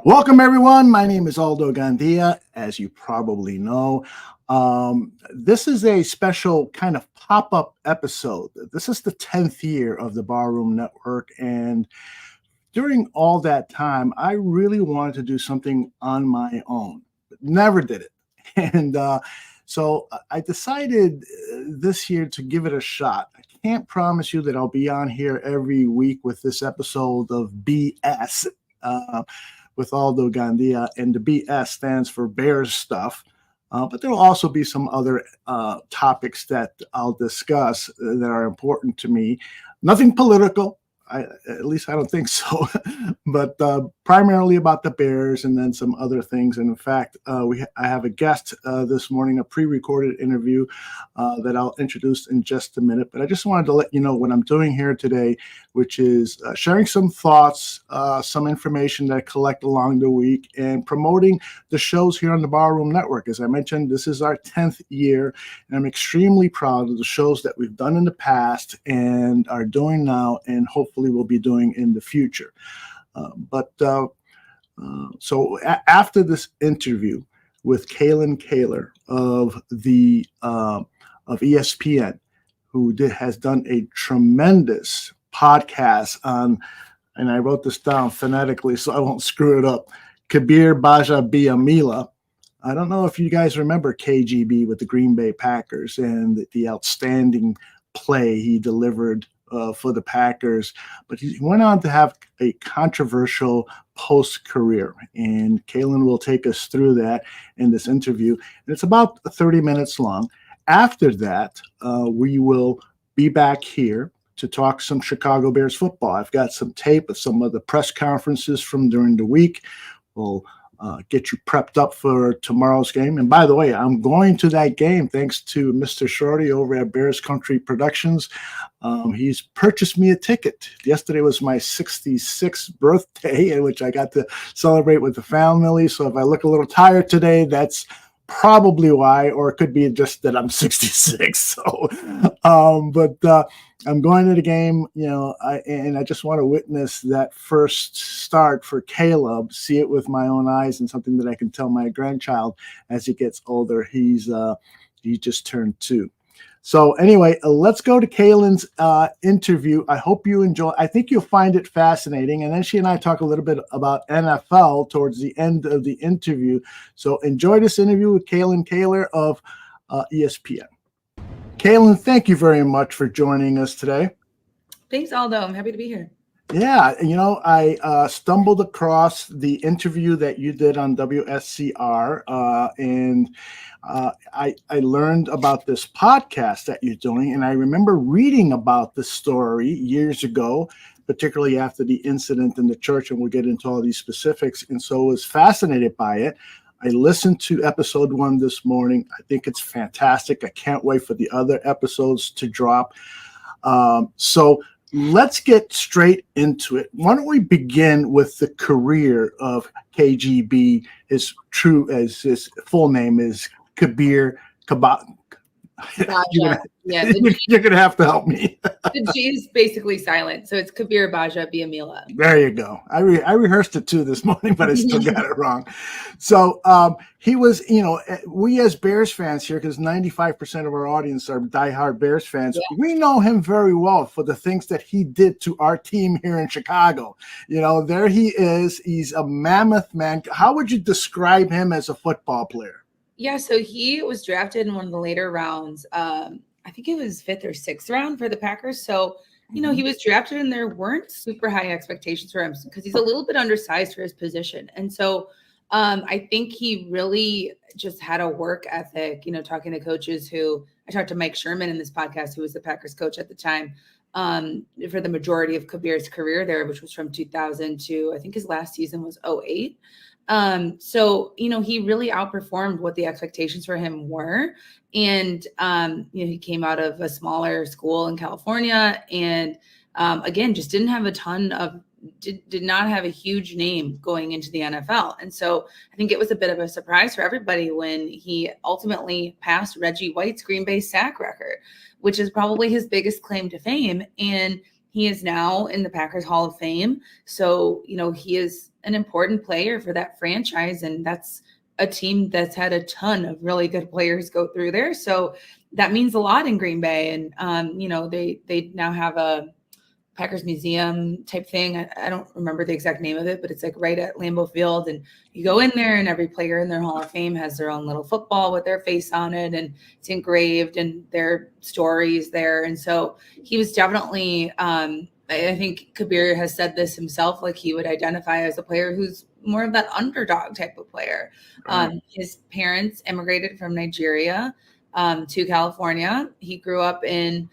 Welcome, everyone. My name is Aldo Gandia, as you probably know. This is a special kind of pop-up episode. This is the 10th year of the Barroom Network, and during all that time, I really wanted to do something on my own, but never did it. And so I decided this year to give it a shot. I can't promise you that I'll be on here every week with this episode of BS. With Aldo Gandia, and the BS stands for Bears stuff. But there will also be some other topics that I'll discuss that are important to me. Nothing political. At least I don't think so, but primarily about the Bears and then some other things. And in fact, I have a guest this morning, a pre-recorded interview that I'll introduce in just a minute. But I just wanted to let you know what I'm doing here today, which is sharing some thoughts, some information that I collect along the week, and promoting the shows here on the Barroom Network. As I mentioned, this is our 10th year, and I'm extremely proud of the shows that we've done in the past and are doing now, and hopefully will be doing in the future. So after this interview with Kayln Kahler of ESPN, who has done a tremendous podcast on, and I wrote this down phonetically so I won't screw it up, Kabeer Gbaja-Biamila. I don't know if you guys remember KGB with the Green Bay Packers and the outstanding play he delivered for the Packers, but he went on to have a controversial post-career, and Kayln will take us through that in this interview, and it's about 30 minutes long. After that, we will be back here to talk some Chicago Bears football. I've got some tape of some of the press conferences from during the week. We'll get you prepped up for tomorrow's game. And by the way, I'm going to that game thanks to Mr. Shorty over at Bears Country Productions. He's purchased me a ticket. Yesterday was my 66th birthday, in which I got to celebrate with the family. So if I look a little tired today, that's probably why, or it could be just that I'm 66. So, but I'm going to the game, and I just want to witness that first start for Caleb, see it with my own eyes, and something that I can tell my grandchild as he gets older. He just turned 2. So anyway, let's go to Kayln's interview. I hope you enjoy. I think you'll find it fascinating. And then she and I talk a little bit about NFL towards the end of the interview. So enjoy this interview with Kayln Kahler of ESPN. Kayln, thank you very much for joining us today. Thanks, Aldo. I'm happy to be here. Yeah, I stumbled across the interview that you did on WSCR, and I learned about this podcast that you're doing, and I remember reading about this story years ago, particularly after the incident in the church, and we'll get into all these specifics, and so I was fascinated by it. I listened to episode 1 this morning. I think it's fantastic. I can't wait for the other episodes to drop. So let's get straight into it. Why don't we begin with the career of KGB? His full name is Kabeer You're gonna have to help me. The G is basically silent, so it's Kabeer Gbaja-Biamila. There you go. I rehearsed it too this morning, but I still got it wrong. So he was, we as Bears fans here, because 95% of our audience are diehard Bears fans, we know him very well for the things that he did to our team here in Chicago. There he is. He's a mammoth man. How would you describe him as a football player? Yeah, so he was drafted in one of the later rounds. I think it was 5th or 6th round for the Packers. So, he was drafted and there weren't super high expectations for him because he's a little bit undersized for his position. And so I think he really just had a work ethic, talking to coaches I talked to Mike Sherman in this podcast, who was the Packers coach at the time, for the majority of Kabeer's career there, which was from 2000 to, I think his last season was 2008. So, he really outperformed what the expectations for him were. And, he came out of a smaller school in California and, again, just did not have a huge name going into the NFL. And so I think it was a bit of a surprise for everybody when he ultimately passed Reggie White's Green Bay sack record, which is probably his biggest claim to fame. And he is now in the Packers Hall of Fame. So, he is an important player for that franchise. And that's a team that's had a ton of really good players go through there. So that means a lot in Green Bay. And, they now have a Packers Museum type thing. I don't remember the exact name of it, but it's like right at Lambeau Field. And you go in there and every player in their Hall of Fame has their own little football with their face on it. And it's engraved and their stories there. And so he was definitely, I think Kabeer has said this himself, like he would identify as a player who's more of that underdog type of player. Right. His parents immigrated from Nigeria to California. He grew up in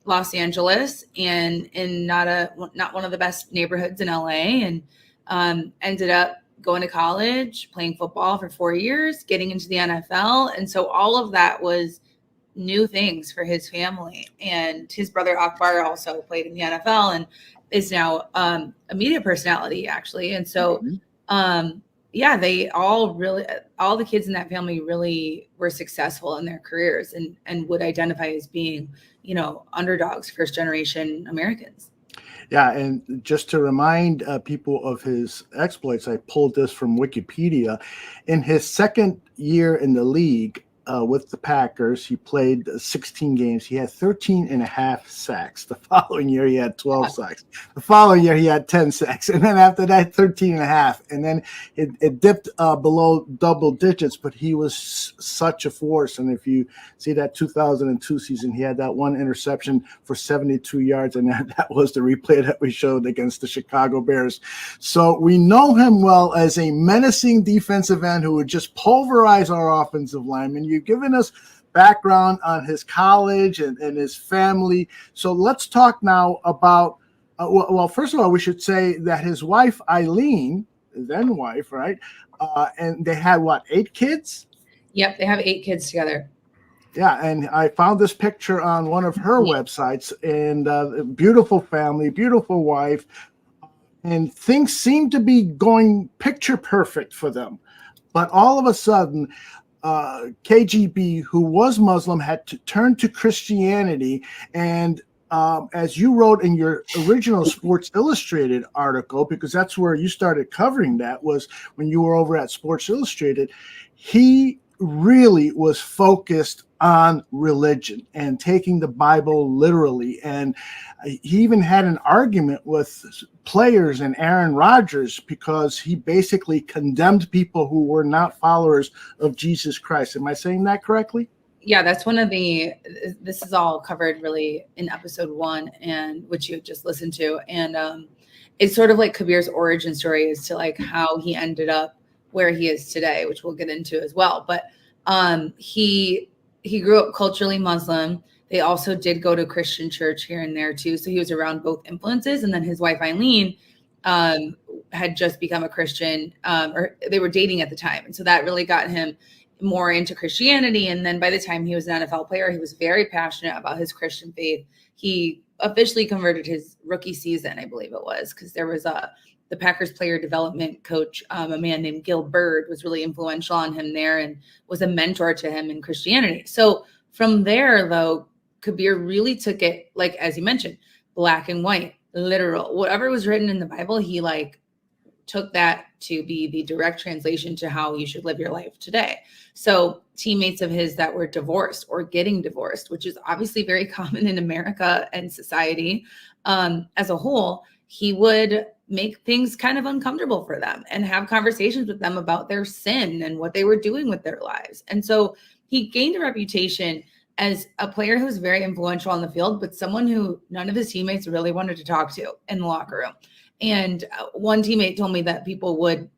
Los Angeles and in not one of the best neighborhoods in LA, and ended up going to college, playing football for 4 years, getting into the NFL. And so all of that was new things for his family. And his brother Akbar also played in the NFL and is now a media personality, actually. And so, they all the kids in that family really were successful in their careers and would identify as being, underdogs, first generation Americans. Yeah, and just to remind people of his exploits, I pulled this from Wikipedia. In his second year in the league with the Packers, he played 16 games. He had 13 and a half sacks. The following year, he had 12 sacks. The following year, he had 10 sacks. And then after that, 13 and a half. And then it dipped below double digits, but he was such a force. And if you see that 2002 season, he had that one interception for 72 yards, and that was the replay that we showed against the Chicago Bears. So we know him well as a menacing defensive end who would just pulverize our offensive linemen. You've given us background on his college and his family. So let's talk now about, first of all, we should say that his wife, Eileen, then wife, right? And they had 8 kids? Yep, they have 8 kids together. Yeah, and I found this picture on one of her websites, and beautiful family, beautiful wife, and things seem to be going picture perfect for them. But all of a sudden, KGB, who was Muslim, had to turn to Christianity. And as you wrote in your original Sports Illustrated article, because that's where you started covering that, was when you were over at Sports Illustrated, he really was focused on religion and taking the Bible literally. And he even had an argument with players and Aaron Rodgers because he basically condemned people who were not followers of Jesus Christ. Am I saying that correctly? Yeah, that's this is all covered really in episode 1, and which you just listened to. And it's sort of like Kabeer's origin story as to like how he ended up where he is today, which we'll get into as well. But he grew up culturally Muslim. They also did go to Christian church here and there too. So he was around both influences. And then his wife, Eileen, had just become a Christian, or they were dating at the time. And so that really got him more into Christianity. And then by the time he was an NFL player, he was very passionate about his Christian faith. He officially converted his rookie season, I believe it was, because there was the Packers player development coach, a man named Gil Bird, was really influential on him there and was a mentor to him in Christianity. So from there, though, Kabeer really took it, like, as you mentioned, black and white, literal. Whatever was written in the Bible, he took that to be the direct translation to how you should live your life today. So teammates of his that were divorced or getting divorced, which is obviously very common in America and society as a whole, he would make things kind of uncomfortable for them and have conversations with them about their sin and what they were doing with their lives. And so he gained a reputation as a player who was very influential on the field, but someone who none of his teammates really wanted to talk to in the locker room. And one teammate told me that people would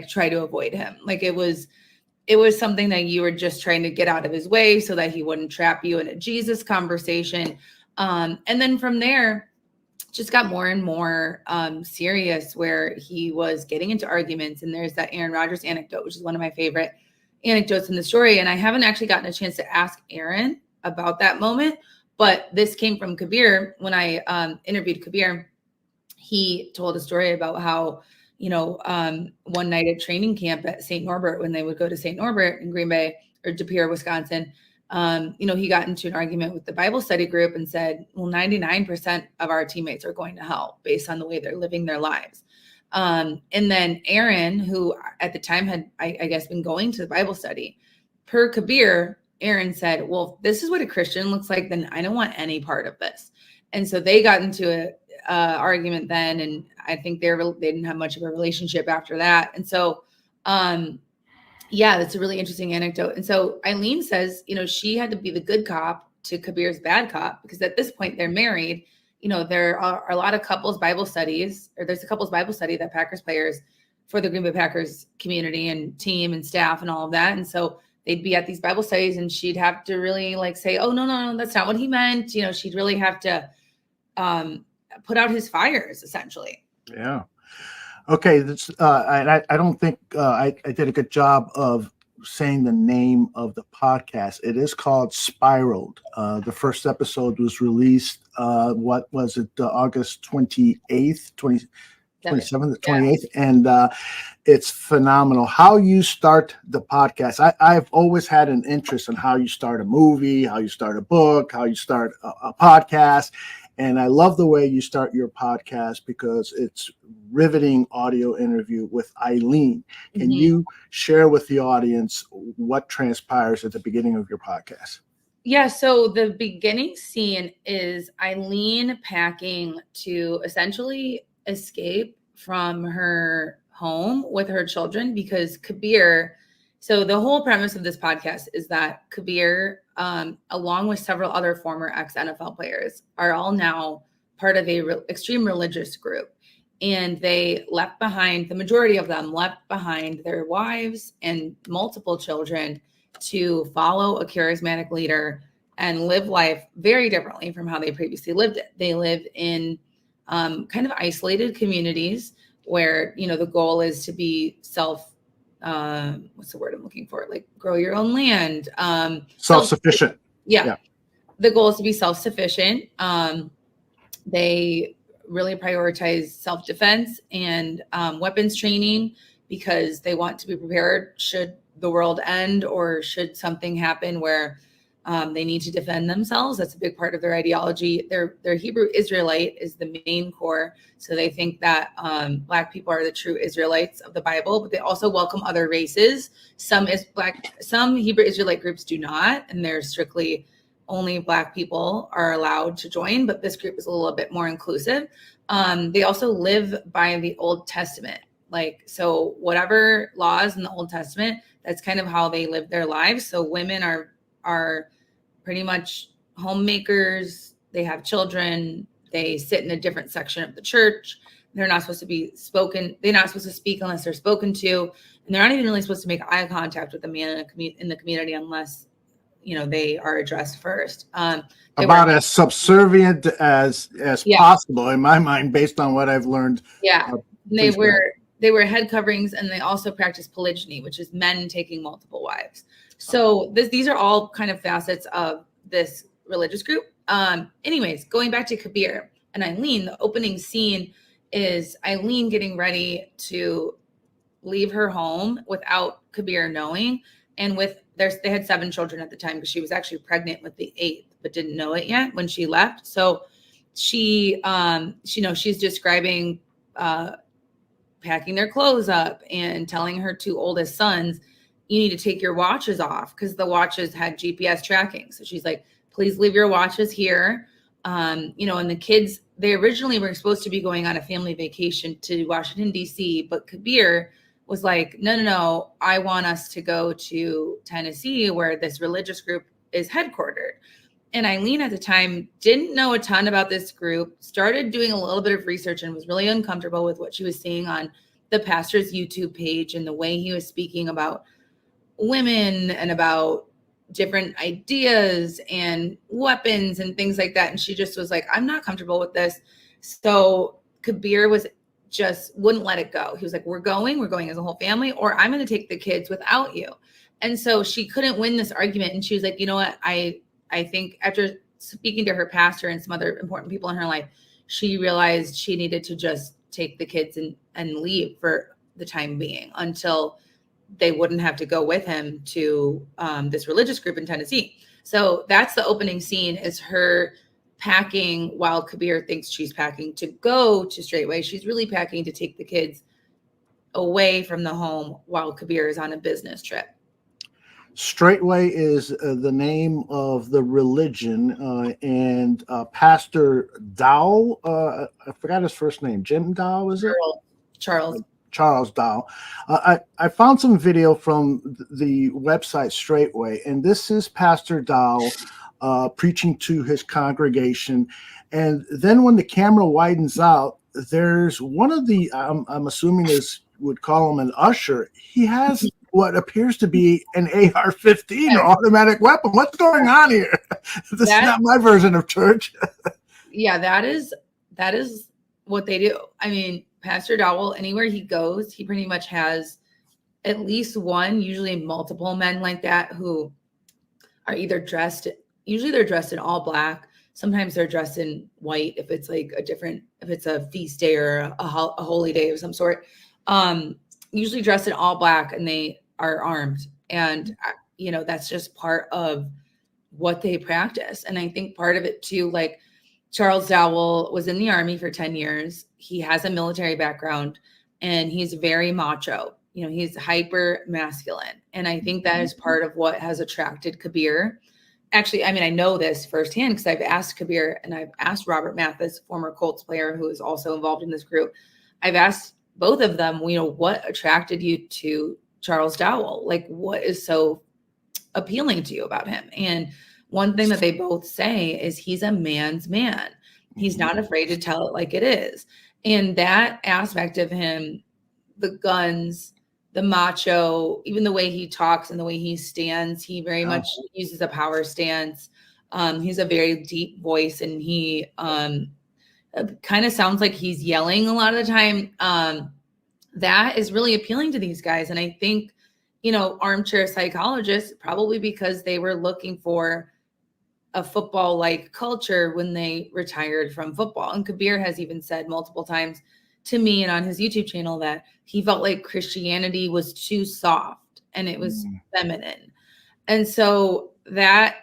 try to avoid him. It was something that you were just trying to get out of his way so that he wouldn't trap you in a Jesus conversation. And then from there, just got more and more serious, where he was getting into arguments. And there's that Aaron Rodgers anecdote, which is one of my favorite anecdotes in the story. And I haven't actually gotten a chance to ask Aaron about that moment, but this came from Kabeer. When I interviewed Kabeer, he told a story about how, one night at training camp at St. Norbert, when they would go to St. Norbert in Green Bay or De Pere, Wisconsin, he got into an argument with the Bible study group and said, well, 99% of our teammates are going to hell based on the way they're living their lives. And then Aaron, who at the time had, I guess, been going to the Bible study, per Kabeer, Aaron said, well, if this is what a Christian looks like, then I don't want any part of this. And so they got into a argument then, and I think they didn't have much of a relationship after that. And so, yeah, that's a really interesting anecdote. And so Eileen says, she had to be the good cop to Kabeer's bad cop, because at this point they're married. There are a lot of couples Bible studies, or there's a couples Bible study that Packers players for the Green Bay Packers community and team and staff and all of that. And so they'd be at these Bible studies and she'd have to really say, oh, no, that's not what he meant. She'd really have to put out his fires, essentially. Yeah. Okay. I don't think I did a good job of saying the name of the podcast. It is called Spiraled. The first episode was released, what was it, August 28th, 27th, 28th. Yeah. And it's phenomenal. How you start the podcast. I've always had an interest in how you start a movie, how you start a book, how you start a podcast. And I love the way you start your podcast because it's riveting audio interview with Eileen. Can you share with the audience what transpires at the beginning of your podcast? Yeah, so the beginning scene is Eileen packing to essentially escape from her home with her children, because Kabeer, so the whole premise of this podcast is that Kabeer, along with several other former ex-NFL players, are all now part of a extreme religious group. And they left behind, the majority of them left behind their wives and multiple children to follow a charismatic leader and live life very differently from how they previously lived it. They live in kind of isolated communities where, the goal is to be what's the word I'm looking for? Like grow your own land. Self-sufficient. Yeah. The goal is to be self-sufficient. They really prioritize self-defense and weapons training, because they want to be prepared should the world end or should something happen where they need to defend themselves. That's a big part of their ideology. Their Hebrew Israelite is the main core. So they think that Black people are the true Israelites of the Bible, but they also welcome other races. Some Hebrew Israelite groups do not, and they're strictly only Black people are allowed to join, but this group is a little bit more inclusive. They also live by the Old Testament. So whatever laws in the Old Testament, that's kind of how they live their lives. So women are pretty much homemakers. They have children. They sit in a different section of the church. They're not supposed to be spoken. They're not supposed to speak unless they're spoken to. And they're not even really supposed to make eye contact with the man in the community unless, they are addressed first. About as subservient as possible in my mind, based on what I've learned. Yeah. They wear head coverings, and they also practice polygyny, which is men taking multiple wives. So these are all kind of facets of this religious group. Anyways, going back to Kabeer and Eileen, the opening scene is Eileen getting ready to leave her home without Kabeer knowing. And they had 7 children at the time, because she was actually pregnant with the 8th, but didn't know it yet when she left. So she's describing packing their clothes up and telling her 2 oldest sons, you need to take your watches off, because the watches had GPS tracking. So she's like, please leave your watches here. And the kids, they originally were supposed to be going on a family vacation to Washington, D.C., but Kabeer was like, no, I want us to go to Tennessee, where this religious group is headquartered. And Eileen at the time didn't know a ton about this group, started doing a little bit of research, and was really uncomfortable with what she was seeing on the pastor's YouTube page and the way he was speaking about women and about different ideas and weapons and things like that. And she just was like, I'm not comfortable with this. So Kabeer wouldn't let it go. He was like, we're going as a whole family, or I'm going to take the kids without you. And so she couldn't win this argument. And she was like, you know what? I think after speaking to her pastor and some other important people in her life, she realized she needed to just take the kids and leave for the time being until they wouldn't have to go with him to this religious group in Tennessee. So that's the opening scene, is her packing while Kabeer thinks she's packing to go to Straightway. She's really packing to take the kids away from the home while Kabeer is on a business trip. Straightway is the name of the religion, and Pastor Dow, I forgot his first name. Jim Dow, is it? Charles Dow. I found some video from the website Straightway, and this is Pastor Dow preaching to his congregation. And then when the camera widens out, there's one of the, I'm assuming is, would call him an usher. He has what appears to be an AR-15 or automatic weapon. What's going on here? This is not my version of church. Yeah, that is what they do. I mean, Pastor Dowell, anywhere he goes, he pretty much has at least one, usually multiple men like that who are either usually they're dressed in all black. Sometimes they're dressed in white if it's like if it's a feast day or a holy day of some sort. Usually dressed in all black, and they are armed. And, that's just part of what they practice. And I think part of it too, like Charles Dowell was in the Army for 10 years. He has a military background, and he's very macho. He's hyper masculine. And I think that is part of what has attracted Kabeer. Actually, I mean, I know this firsthand because I've asked Kabeer and I've asked Robert Mathis, former Colts player who is also involved in this group. I've asked both of them, what attracted you to Charles Dowell? Like, what is so appealing to you about him? And one thing that they both say is he's a man's man. He's not afraid to tell it like it is. And that aspect of him, the guns, the macho, even the way he talks and the way he stands, he very much uses a power stance. He's a very deep voice, and he kind of sounds like he's yelling a lot of the time. That is really appealing to these guys. And I think, armchair psychologists, probably because they were looking for a football-like culture when they retired from football. And Kabeer has even said multiple times to me and on his YouTube channel that he felt like Christianity was too soft and it was feminine. And so that,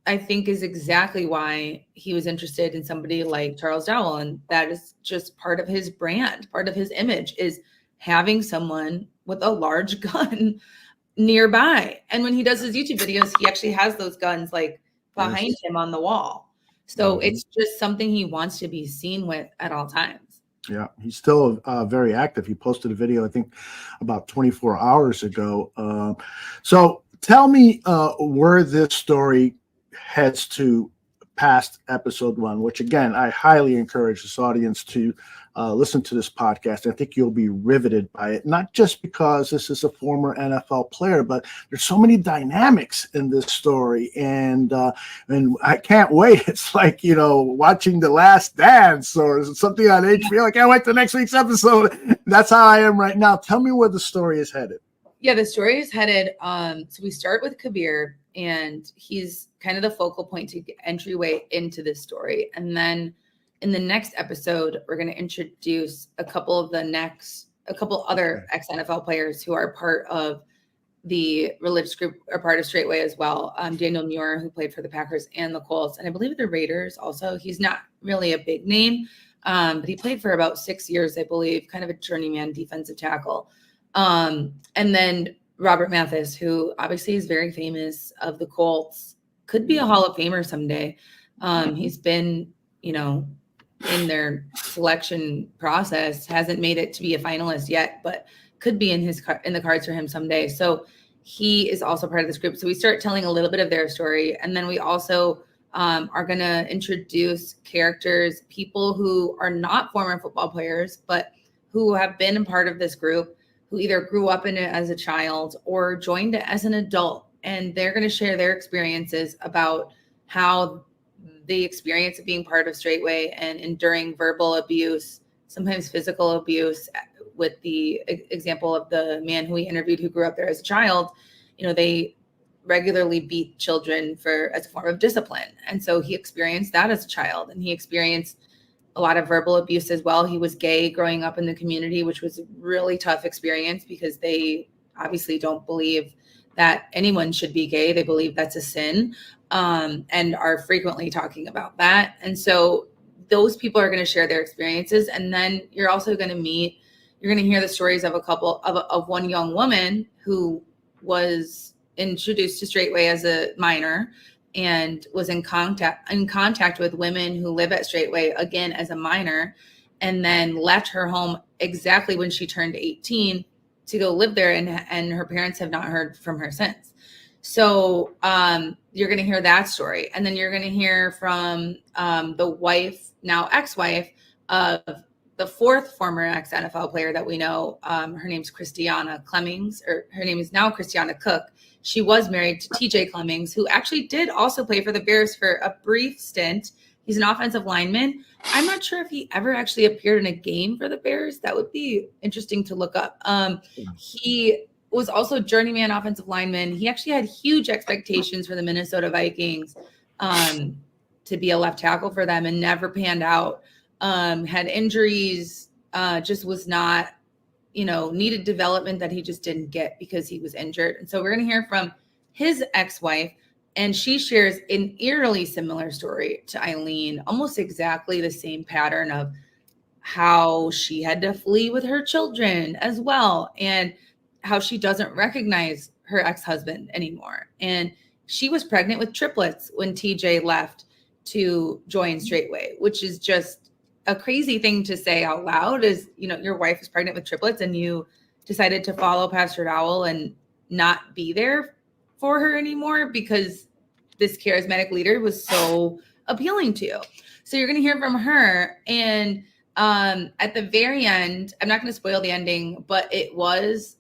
I think, is exactly why he was interested in somebody like Charles Dowell. And that is just part of his brand, part of his image is having someone with a large gun nearby. And when he does his YouTube videos, he actually has those guns like behind him on the wall. So it's just something he wants to be seen with at all times. Yeah, he's still very active. He posted a video, I think, about 24 hours ago. So tell me where this story heads to past episode 1, which, again, I highly encourage this audience to listen to this podcast. I think you'll be riveted by it, not just because this is a former NFL player, but there's so many dynamics in this story. And I can't wait. It's like, watching The Last Dance or something on HBO. I can't wait to next week's episode. That's how I am right now. Tell me where the story is headed. Yeah, the story is headed. So we start with Kabeer, and he's kind of the focal point to get entryway into this story. And then in the next episode, we're going to introduce a couple other ex-NFL players who are part of the religious group, or part of Straightway as well. Daniel Muir, who played for the Packers and the Colts, and I believe the Raiders also. He's not really a big name, but he played for about 6 years, I believe, kind of a journeyman defensive tackle. And then Robert Mathis, who obviously is very famous of the Colts, could be a Hall of Famer someday. He's been, in their selection process, hasn't made it to be a finalist yet, but could be in the cards for him someday. So he is also part of this group. So we start telling a little bit of their story. And then we also are going to introduce characters, people who are not former football players, but who have been a part of this group, who either grew up in it as a child or joined it as an adult. And they're going to share their experiences about how the experience of being part of Straightway and enduring verbal abuse, sometimes physical abuse, with the example of the man who we interviewed who grew up there as a child. They regularly beat children as a form of discipline. And so he experienced that as a child, and he experienced a lot of verbal abuse as well. He was gay growing up in the community, which was a really tough experience because they obviously don't believe that anyone should be gay. They believe that's a sin, and are frequently talking about that. And so those people are going to share their experiences. And then you're also going to hear the stories of of one young woman who was introduced to Straightway as a minor and was in contact with women who live at Straightway again as a minor, and then left her home exactly when she turned 18 to go live there, and her parents have not heard from her since. So you're going to hear that story, and then you're going to hear from the wife, now ex-wife, of the fourth former ex-NFL player that we know. Her name's Christiana Clemmings, or her name is now Christiana Cook. She was married to TJ Clemmings, who actually did also play for the Bears for a brief stint. He's an offensive lineman. I'm not sure if he ever actually appeared in a game for the Bears. That would be interesting to look up. He was also a journeyman offensive lineman. He actually had huge expectations for the Minnesota Vikings to be a left tackle for them, and never panned out. Had injuries, just was not, needed development that he just didn't get because he was injured. And so we're going to hear from his ex-wife, and she shares an eerily similar story to Eileen, almost exactly the same pattern of how she had to flee with her children as well, and how she doesn't recognize her ex-husband anymore. And she was pregnant with triplets when TJ left to join Straightway, which is just a crazy thing to say out loud. Is, your wife is pregnant with triplets and you decided to follow Pastor Dowell and not be there for her anymore because this charismatic leader was so appealing to you. So you're going to hear from her. And at the very end, I'm not going to spoil the ending, but it was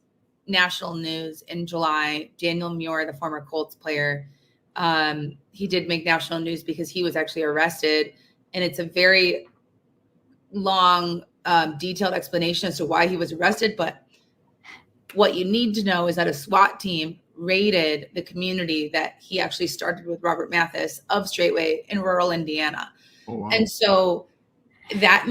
national news in July. Daniel Muir, the former Colts player, he did make national news because he was actually arrested. And it's a very long, detailed explanation as to why he was arrested. But what you need to know is that a SWAT team raided the community that he actually started with Robert Mathis of Straightway in rural Indiana. Oh, wow. And so that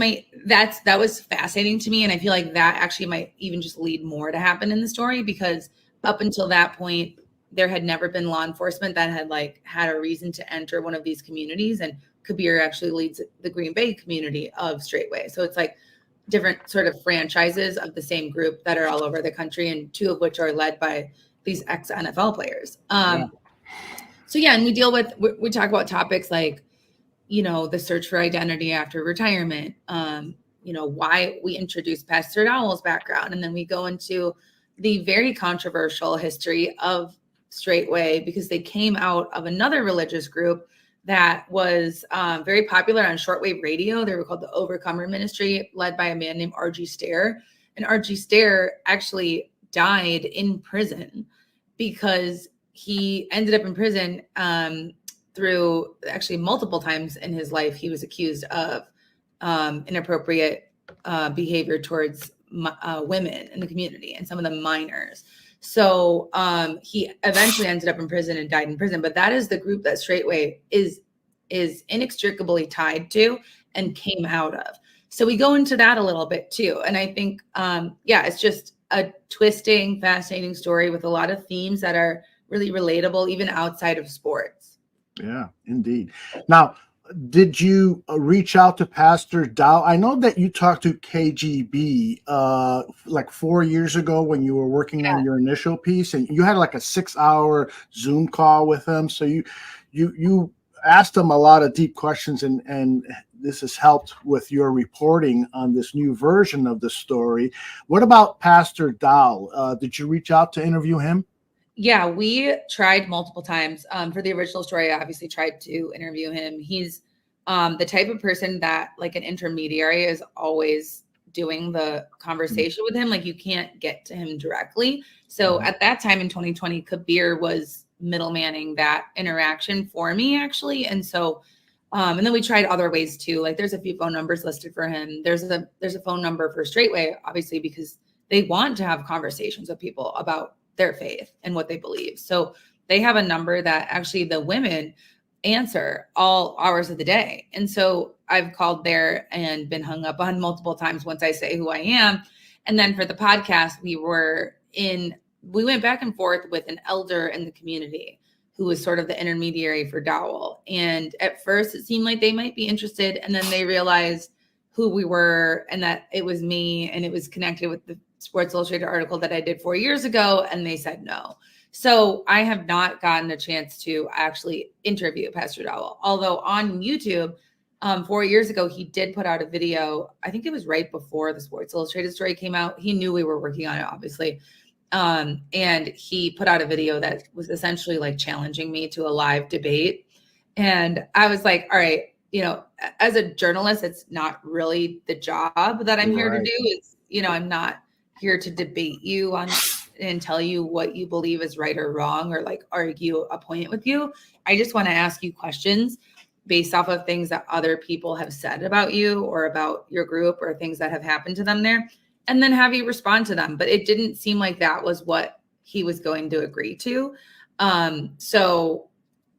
was fascinating to me. And I feel like that actually might even just lead more to happen in the story, because up until that point, there had never been law enforcement that had a reason to enter one of these communities. And Kabeer actually leads the Green Bay community of Straightway. So it's like different sort of franchises of the same group that are all over the country, and two of which are led by these ex-NFL players. So yeah, and we talk about topics like, the search for identity after retirement, why we introduced Pastor Dowell's background. And then we go into the very controversial history of Straightway, because they came out of another religious group that was very popular on shortwave radio. They were called the Overcomer Ministry, led by a man named R.G. Stair. And R.G. Stair actually died in prison because he ended up in prison through actually multiple times in his life. He was accused of inappropriate behavior towards women in the community and some of the minors. So he eventually ended up in prison and died in prison. But that is the group that Straightway is inextricably tied to and came out of. So we go into that a little bit too. And I think, it's just a twisting, fascinating story with a lot of themes that are really relatable, even outside of sports. Yeah, indeed. Now, did you reach out to Pastor Dow? I know that you talked to KGB like 4 years ago when you were working on your initial piece, and you had like a 6-hour Zoom call with him. So you asked him a lot of deep questions, and this has helped with your reporting on this new version of the story. What about Pastor Dow? Did you reach out to interview him? Yeah, we tried multiple times. For the original story, I obviously tried to interview him. He's the type of person that, like, an intermediary is always doing the conversation with him. Like, you can't get to him directly. So at that time in 2020, Kabeer was middlemaning that interaction for me, actually. And so, and then we tried other ways too. Like, there's a few phone numbers listed for him. There's a phone number for Straightway, obviously, because they want to have conversations with people about their faith and what they believe. So they have a number that actually the women answer all hours of the day. And so I've called there and been hung up on multiple times once I say who I am. And then for the podcast, we were in we went back and forth with an elder in the community who was sort of the intermediary for Dowell. And at first it seemed like they might be interested. And then they realized who we were and that it was me and it was connected with the Sports Illustrated article that I did 4 years ago. And they said no. So I have not gotten a chance to actually interview Pastor Dowell. Although on YouTube, 4 years ago, he did put out a video. I think it was right before the Sports Illustrated story came out. He knew we were working on it, obviously. And he put out a video that was essentially like challenging me to a live debate. And I was like, all right, as a journalist, it's not really the job that I'm here to do. It's, I'm not here to debate you on and tell you what you believe is right or wrong or like argue a point with you. I just want to ask you questions based off of things that other people have said about you or about your group or things that have happened to them there, and then have you respond to them. But it didn't seem like that was what he was going to agree to. So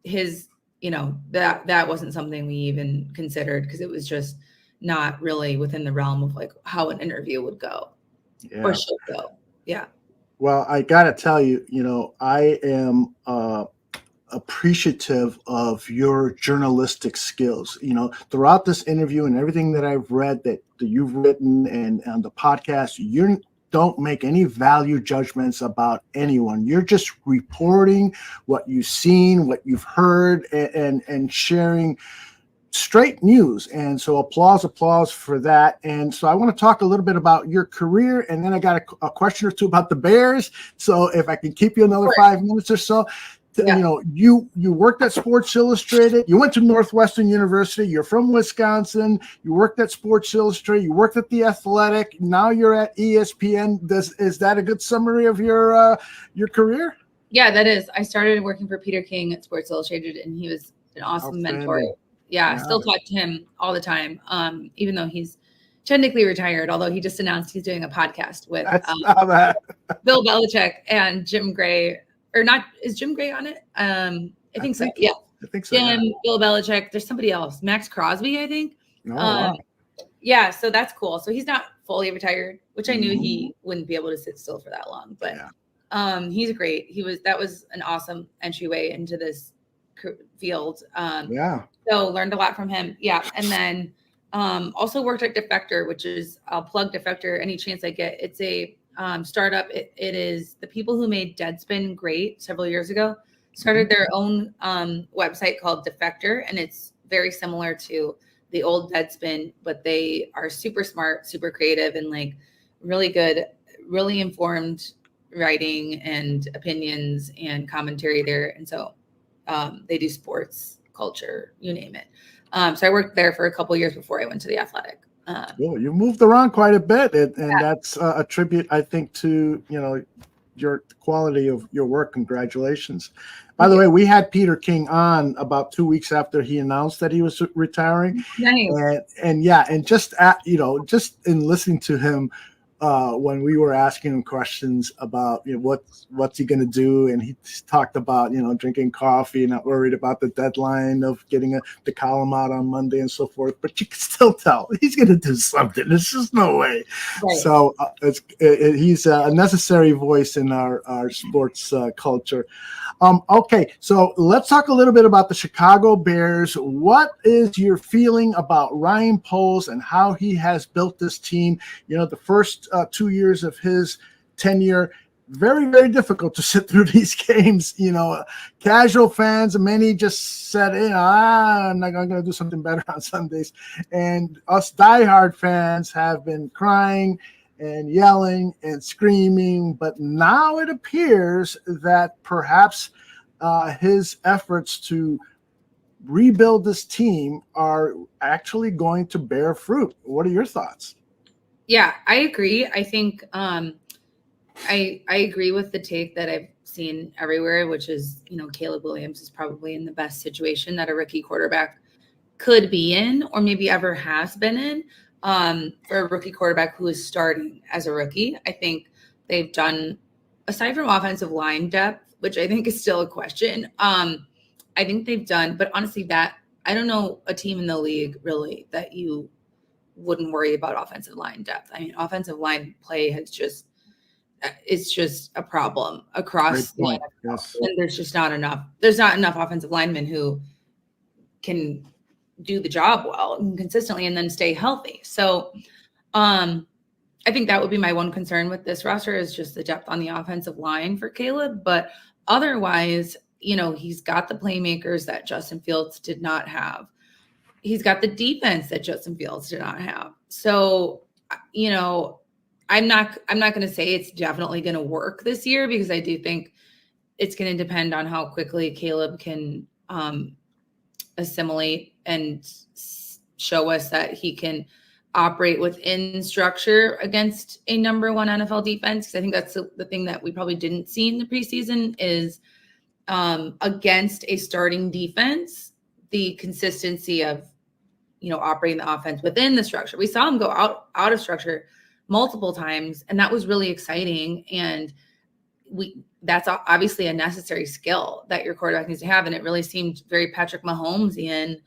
his, that wasn't something we even considered because it was just not really within the realm of like how an interview would go or should go. Yeah. Well, I got to tell you, I am appreciative of your journalistic skills. Throughout this interview and everything that I've read that you've written and on the podcast, you don't make any value judgments about anyone. You're just reporting what you've seen, what you've heard, and sharing straight news. And so applause for that. And so I want to talk a little bit about your career. And then I got a question or two about the Bears. So if I can keep you another 5 minutes or so. Yeah. You worked at Sports Illustrated. You went to Northwestern University. You're from Wisconsin. You worked at Sports Illustrated. You worked at The Athletic. Now you're at ESPN. Is that a good summary of your career? Yeah, that is. I started working for Peter King at Sports Illustrated, and he was an awesome mentor. Yeah, I still talk to him all the time, even though he's technically retired, although he just announced he's doing a podcast with Bill Belichick and Jim Gray. Or not, is Jim Gray on it? I think so. Yeah. I think so. Jim, Bill Belichick. There's somebody else. Max Crosby, I think. Wow. Yeah, so that's cool. So he's not fully retired, which I knew he wouldn't be able to sit still for that long. But he's great. That was an awesome entryway into this field. So learned a lot from him. Yeah. And then also worked at Defector, which is, I'll plug Defector any chance I get. It's a startup. It is the people who made Deadspin great several years ago started their own website called Defector, and it's very similar to the old Deadspin, but they are super smart, super creative, and like really good, really informed writing and opinions and commentary there. And so they do sports, culture, you name it. So I worked there for a couple of years before I went to The Athletic. Well, you moved around quite a bit, and that's a tribute, I think, to your quality of your work. Congratulations. By the way, we had Peter King on about 2 weeks after he announced that he was retiring. Nice. And just in listening to him when we were asking him questions about what's he going to do, and he talked about drinking coffee, not worried about the deadline of getting the column out on Monday and so forth. But you can still tell he's going to do something. There's just no way. Right. So he's a necessary voice in our sports culture. Okay, so let's talk a little bit about the Chicago Bears. What is your feeling about Ryan Poles and how he has built this team? The first 2 years of his tenure, very, very difficult to sit through these games. Casual fans, many just said, I'm going to do something better on Sundays. And us diehard fans have been crying and yelling and screaming. But now it appears that perhaps his efforts to rebuild this team are actually going to bear fruit. What are your thoughts? Yeah, I agree. I think I agree with the take that I've seen everywhere, which is, Caleb Williams is probably in the best situation that a rookie quarterback could be in, or maybe ever has been in, for a rookie quarterback who is starting as a rookie. I think they've done, aside from offensive line depth, which I think is still a question, I think they've done, but honestly, that I don't know a team in the league really that you wouldn't worry about offensive line depth. I mean, offensive line play has just it's just a problem across the NFL. Yes. And there's just not enough. There's not enough offensive linemen who can do the job well and consistently and then stay healthy. So I think that would be my one concern with this roster is just the depth on the offensive line for Caleb. But otherwise, he's got the playmakers that Justin Fields did not have. He's got the defense that Justin Fields did not have. So, I'm not going to say it's definitely going to work this year because I do think it's going to depend on how quickly Caleb can assimilate and show us that he can operate within structure against a number one NFL defense. Because I think that's the thing that we probably didn't see in the preseason is against a starting defense, the consistency of, operating the offense within the structure. We saw him go out of structure multiple times, and that was really exciting. And that's obviously a necessary skill that your quarterback needs to have. And it really seemed very Patrick Mahomes-ian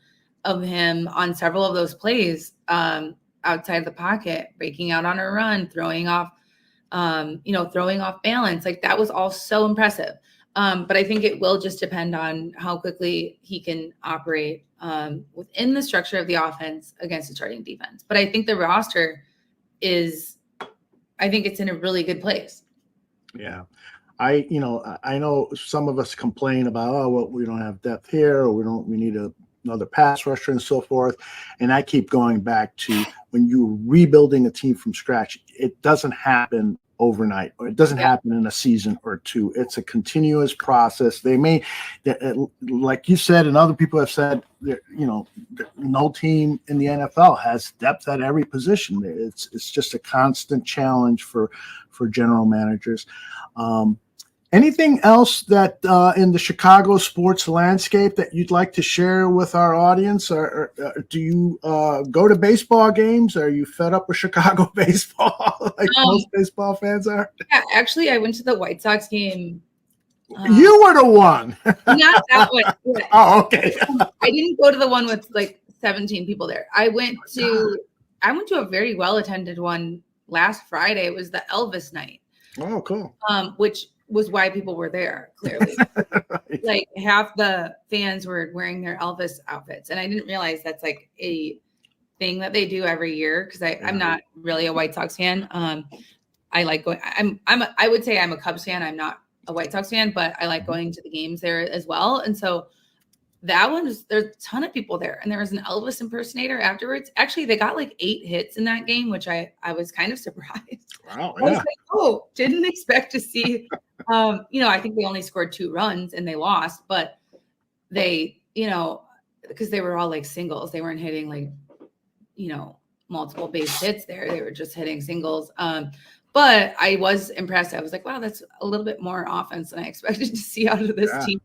of him on several of those plays outside the pocket, breaking out on a run, throwing off balance. Like that was all so impressive. But I think it will just depend on how quickly he can operate within the structure of the offense against the starting defense. But I think the roster I think it's in a really good place. Yeah. I know some of us complain about, we don't have depth here, or we need another pass rusher and so forth. And I keep going back to when you're rebuilding a team from scratch, it doesn't happen overnight, or it doesn't happen in a season or two. It's a continuous process. They may, like you said, and other people have said, no team in the NFL has depth at every position. It's just a constant challenge for general managers. Anything else that in the Chicago sports landscape that you'd like to share with our audience? Or do you go to baseball games? Are you fed up with Chicago baseball like most baseball fans are? Yeah, actually, I went to the White Sox game. You were the one. Not that one. Oh, okay. I didn't go to the one with like 17 people there. I went to a very well attended one last Friday. It was the Elvis night. Oh, cool. Which was why people were there, clearly. Right. Like half the fans were wearing their Elvis outfits. And I didn't realize that's like a thing that they do every year because I'm not really a White Sox fan. I like going. I would say I'm a Cubs fan. I'm not a White Sox fan, but I like going to the games there as well. And so there's a ton of people there, and there was an Elvis impersonator afterwards. Actually, they got like 8 hits in that game, which I was kind of surprised. Wow, I was like, didn't expect to see. I think they only scored 2 runs and they lost, but they, because they were all like singles, they weren't hitting like, multiple base hits there. They were just hitting singles. But I was impressed. I was like, wow, that's a little bit more offense than I expected to see out of this team.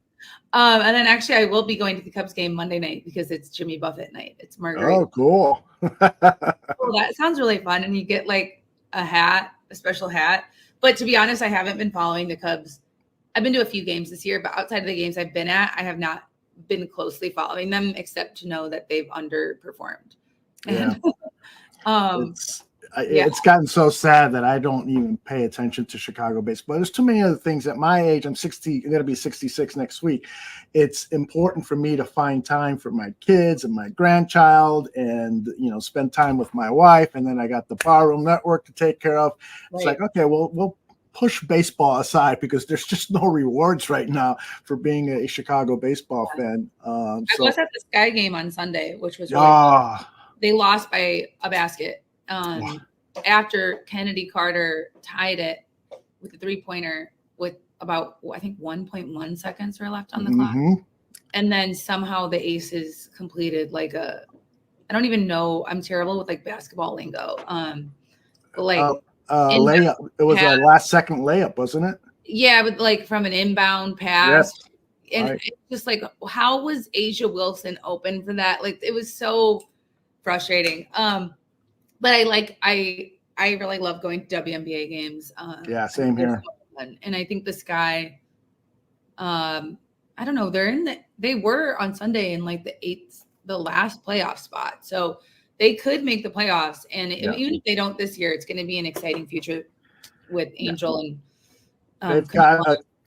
And then actually I will be going to the Cubs game Monday night because it's Jimmy Buffett night. It's Margarita. Oh, cool. That sounds really fun. And you get like a special hat. But to be honest, I haven't been following the Cubs. I've been to a few games this year, but outside of the games I've been at, I have not been closely following them except to know that they've underperformed. Yeah. It's gotten so sad that I don't even pay attention to Chicago baseball. There's too many other things at my age. I'm going to be 66 next week. It's important for me to find time for my kids and my grandchild and, spend time with my wife. And then I got the Barroom Network to take care of. It's like, okay, well, we'll push baseball aside because there's just no rewards right now for being a Chicago baseball fan. I was at the Sky game on Sunday, which was really they lost by a basket. After Kennedy Carter tied it with a 3-pointer with about, I think 1.1 seconds were left on the clock. And then somehow the Aces completed like I don't even know. I'm terrible with like basketball lingo. But like layup. It was a last second layup, wasn't it? Yeah, but like from an inbound pass. Yes. And it's just like, how was Asia Wilson open for that? Like it was so frustrating. But I really love going to WNBA games. Same here. And I think the Sky, I don't know, they were on Sunday in like the last playoff spot. So they could make the playoffs. And even if they don't this year, it's going to be an exciting future with Angel and They've got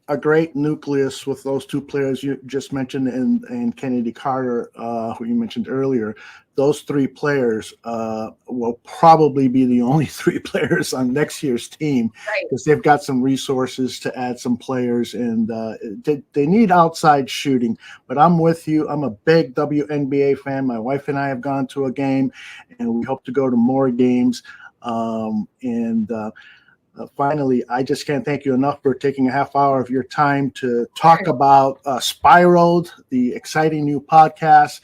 a great nucleus with those two players you just mentioned and Kennedy Carter, who you mentioned earlier. Those three players will probably be the only three players on next year's team because they've got some resources to add some players, and they need outside shooting. But I'm with you. I'm a big WNBA fan. My wife and I have gone to a game, and we hope to go to more games. Finally, I just can't thank you enough for taking a half hour of your time to talk about Spiraled, the exciting new podcast.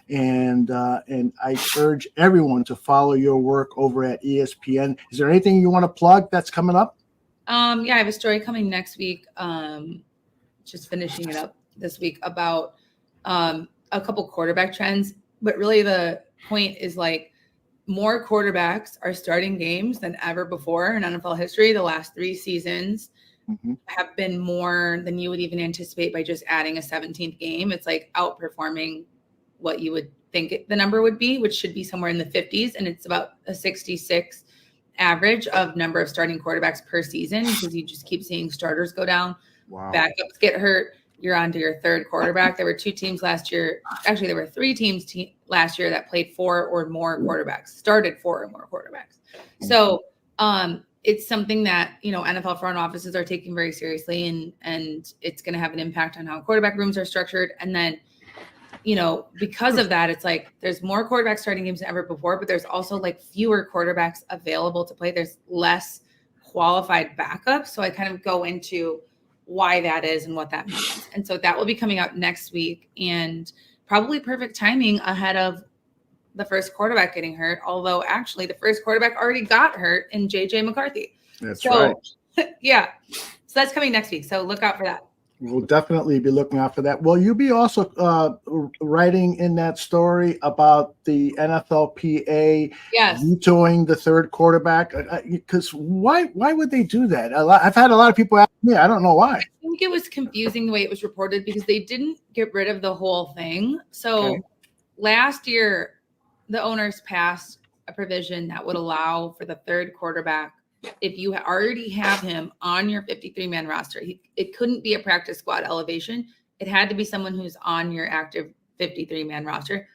And I urge everyone to follow your work over at ESPN. Is there anything you want to plug that's coming up? I have a story coming next week. Just finishing it up this week about a couple quarterback trends. But really the point is like, more quarterbacks are starting games than ever before in NFL history. The last 3 seasons have been more than you would even anticipate by just adding a 17th game. It's like outperforming what you would think the number would be, which should be somewhere in the 50s. And it's about a 66 average of number of starting quarterbacks per season because you just keep seeing starters go down. Wow. Backups get hurt. You're on to your third quarterback. There were 2 teams last year. Actually, there were 3 teams last year that played 4 or more quarterbacks, started 4 or more quarterbacks. So it's something that, NFL front offices are taking very seriously, and it's going to have an impact on how quarterback rooms are structured. And then, because of that, it's like there's more quarterback starting games than ever before, but there's also like fewer quarterbacks available to play. There's less qualified backups. So I kind of go into why that is and what that means. And so that will be coming out next week, and probably perfect timing ahead of the first quarterback getting hurt. Although actually the first quarterback already got hurt in JJ McCarthy. That's right. Yeah. So that's coming next week. So look out for that. We'll definitely be looking out for that. Will you be also writing in that story about the NFLPA vetoing the third quarterback? Because why would they do that? I've had a lot of people ask me. I don't know why. I think it was confusing the way it was reported because they didn't get rid of the whole thing. So last year, the owners passed a provision that would allow for the third quarterback. If you already have him on your 53-man roster, it couldn't be a practice squad elevation. It had to be someone who's on your active 53-man roster.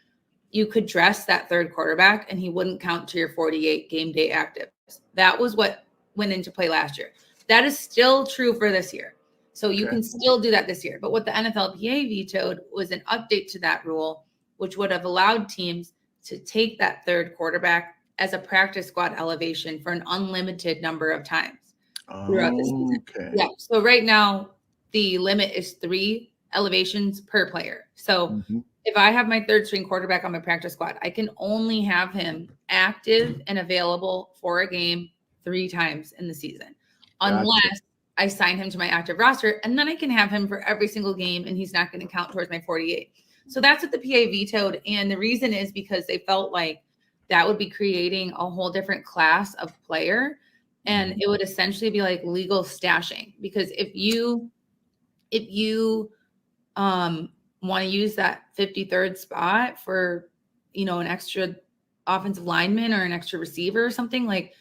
You could dress that third quarterback and he wouldn't count to your 48 game day actives. That was what went into play last year. That is still true for this year. So you can still do that this year. But what the NFLPA vetoed was an update to that rule, which would have allowed teams to take that third quarterback as a practice squad elevation for an unlimited number of times throughout the season. Yeah. So right now the limit is 3 elevations per player. So if I have my third string quarterback on my practice squad, I can only have him active and available for a game 3 times in the season, unless I sign him to my active roster, and then I can have him for every single game and he's not going to count towards my 48. So that's what the PA vetoed. And the reason is because they felt like that would be creating a whole different class of player. And it would essentially be like legal stashing, because if you want to use that 53rd spot for, an extra offensive lineman or an extra receiver or something, like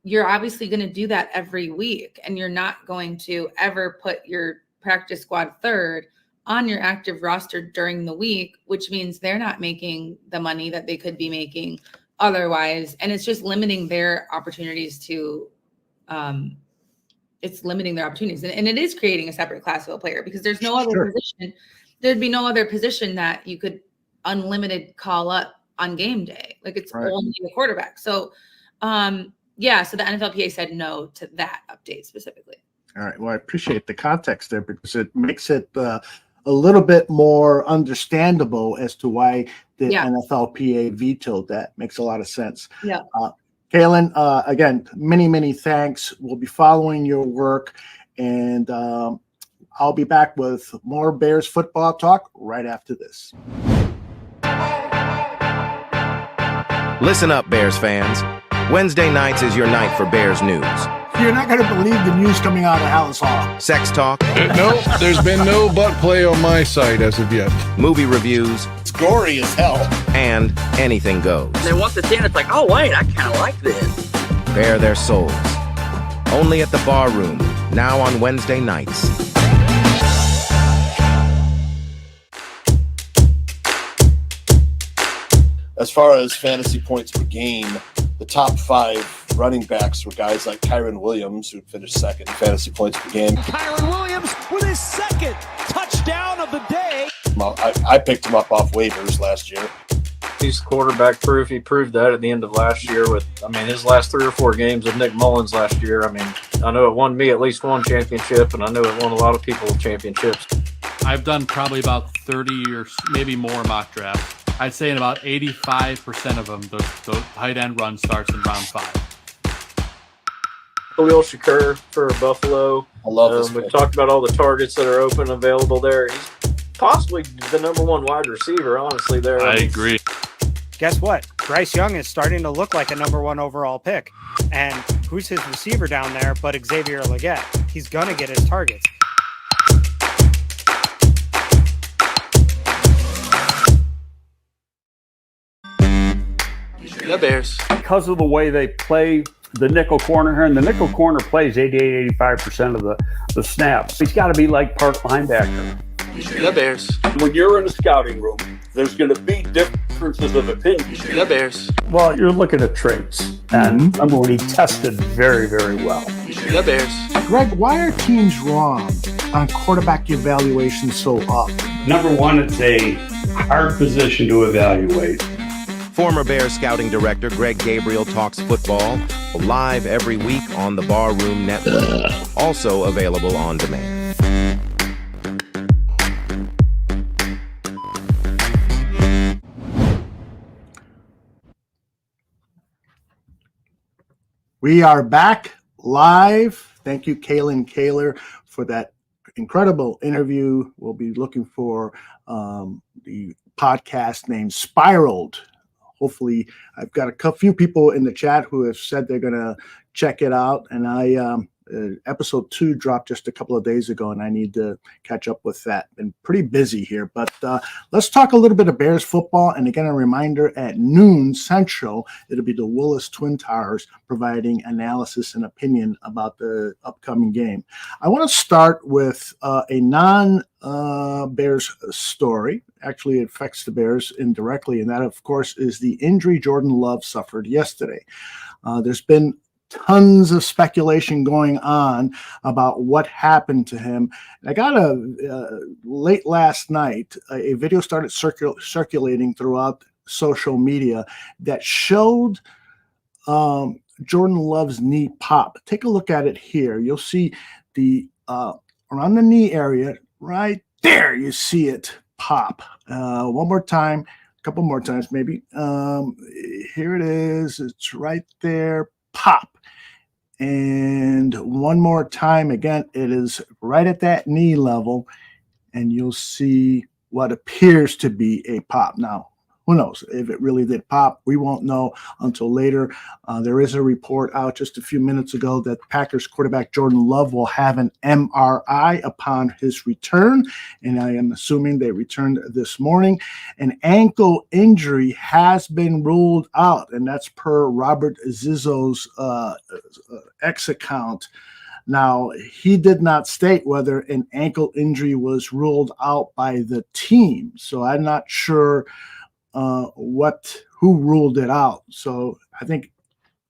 you're obviously going to do that every week. And you're not going to ever put your practice squad third on your active roster during the week, which means they're not making the money that they could be making otherwise. And it's just limiting their opportunities to, And it is creating a separate class of a player, because there's no other position. There'd be no other position that you could unlimited call up on game day. Like it's only a quarterback. So, so the NFLPA said no to that update specifically. All right. Well, I appreciate the context there, because it makes it a little bit more understandable as to why the NFLPA vetoed that. Makes a lot of sense. Yeah. Kayln, again, many, many thanks. We'll be following your work, and I'll be back with more Bears football talk right after this. Listen up, Bears fans. Wednesday nights is your night for Bears news. You're not going to believe the news coming out of Hallis Hall. Sex talk. No, there's been no butt play on my side as of yet. Movie reviews. It's gory as hell. And anything goes. They want the tin. It's like, oh, wait, I kind of like this. Bare their souls. Only at the Bar Room, now on Wednesday nights. As far as fantasy points per game, the top 5 running backs were guys like Kyren Williams, who finished second in fantasy points per game. Kyren Williams with his second touchdown of the day. I picked him up off waivers last year. He's quarterback proof. He proved that at the end of last year with, his last 3 or 4 games with Nick Mullins last year. I know it won me at least one championship, and I know it won a lot of people championships. I've done probably about 30 or maybe more mock drafts. I'd say in about 85% of them, the tight end run starts in round 5. Khalil Shakur for Buffalo. I love this. We've talked about all the targets that are open available there. He's possibly the number 1 wide receiver, honestly, there. I agree. Guess what? Bryce Young is starting to look like a number 1 overall pick. And who's his receiver down there but Xavier Legette? He's going to get his targets. The Bears. Because of the way they play the nickel corner here, and the nickel corner plays 85% of the snaps. He's got to be like part linebacker. The Bears. When you're in a scouting room, there's going to be differences of opinion. The Bears. Well, you're looking at traits. And remember when he tested very, very well. The Bears. Greg, why are teams wrong on quarterback evaluation so often? Number one, it's a hard position to evaluate. Former Bears scouting director Greg Gabriel talks football live every week on the Barroom Network. Also available on demand. We are back live. Thank you, Kayln Kahler, for that incredible interview. We'll be looking for the podcast named Spiraled. Hopefully, I've got a few people in the chat who have said they're going to check it out. And episode 2 dropped just a couple of days ago, and I need to catch up with that. Been pretty busy here, but let's talk a little bit of Bears football. And again, a reminder, at noon Central, it'll be the Willis Twin Towers providing analysis and opinion about the upcoming game. I want to start with a non-Bears story. Actually, it affects the Bears indirectly, and that, of course, is the injury Jordan Love suffered yesterday. There's been tons of speculation going on about what happened to him. And I got late last night, a video started circulating throughout social media that showed Jordan Love's knee pop. Take a look at it here. You'll see the around the knee area right there. You see it pop. One more time, a couple more times maybe. Here it is. It's right there. Pop. And one more time, again, it is right at that knee level, and you'll see what appears to be a pop. Now, who knows if it really did pop? We won't know until later. There is a report out just a few minutes ago that Packers quarterback Jordan Love will have an MRI upon his return, and I am assuming they returned this morning. An ankle injury has been ruled out, and that's per Robert Zizzo's X account. Now, he did not state whether an ankle injury was ruled out by the team, so I'm not sure who ruled it out. So I think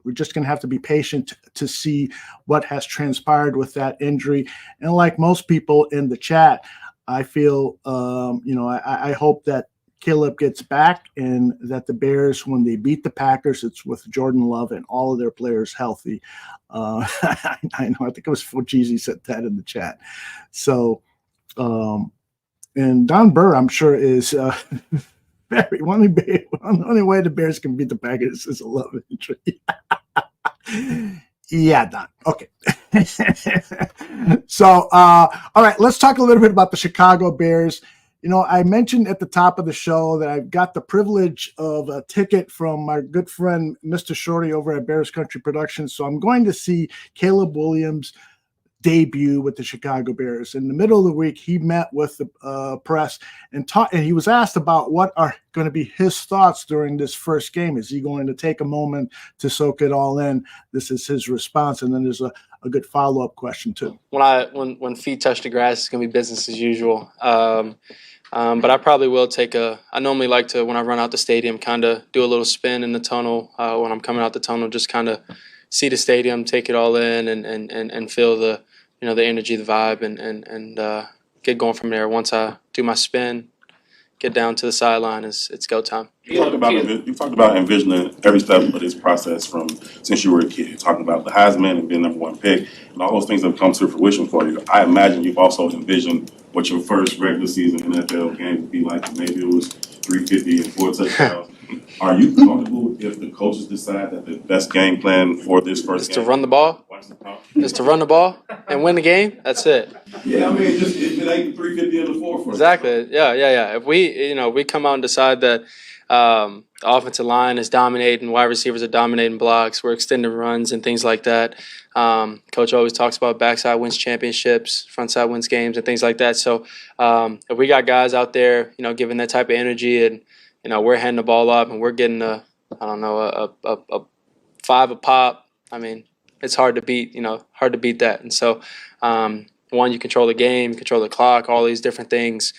we're just going to have to be patient to see what has transpired with that injury. And like most people in the chat, I feel, I hope that Caleb gets back and that the Bears, when they beat the Packers, it's with Jordan Love and all of their players healthy. I know, I think it was Fojeezy said that in the chat. So, and Don Burr, I'm sure, is only way the Bears can beat the Packers is a Love injury. Yeah, Don. Okay. So, all right, let's talk a little bit about the Chicago Bears. You know, I mentioned at the top of the show that I've got the privilege of a ticket from my good friend, Mr. Shorty, over at Bears Country Productions. So I'm going to see Caleb Williams' debut with the Chicago Bears. In the middle of the week, he met with the press and he was asked about what are going to be his thoughts during this first game. Is he going to take a moment to soak it all in? This is his response. And then there's a good follow-up question too. When feet touch the grass, it's gonna be business as usual. But I probably will I normally like to, when I run out the stadium, kind of do a little spin in the tunnel when I'm coming out the tunnel, just kind of see the stadium, take it all in, and feel the energy, the vibe, and get going from there. Once I do my spin, get down to the sideline, it's go time. You talked about envisioning every step of this process from since you were a kid, talking about the Heisman and being #1 pick, and all those things have come to fruition for you. I imagine you've also envisioned what your first regular season NFL game would be like. Maybe it was 350 and 4 touchdowns. Are you comfortable if the coaches decide that the best game plan for this first game to run the ball? Just to run the ball and win the game. That's it. Yeah, I mean, just if it ain't 350 and the 4 for exactly. Yeah. If we come out and decide that the offensive line is dominating, wide receivers are dominating blocks, we're extending runs and things like that. Coach always talks about backside wins championships, front side wins games, and things like that. So if we got guys out there, giving that type of energy, and we're handing the ball up and we're getting a 5 a pop. I mean, it's hard to beat. Hard to beat that. And so, one, you control the game, control the clock, all these different things,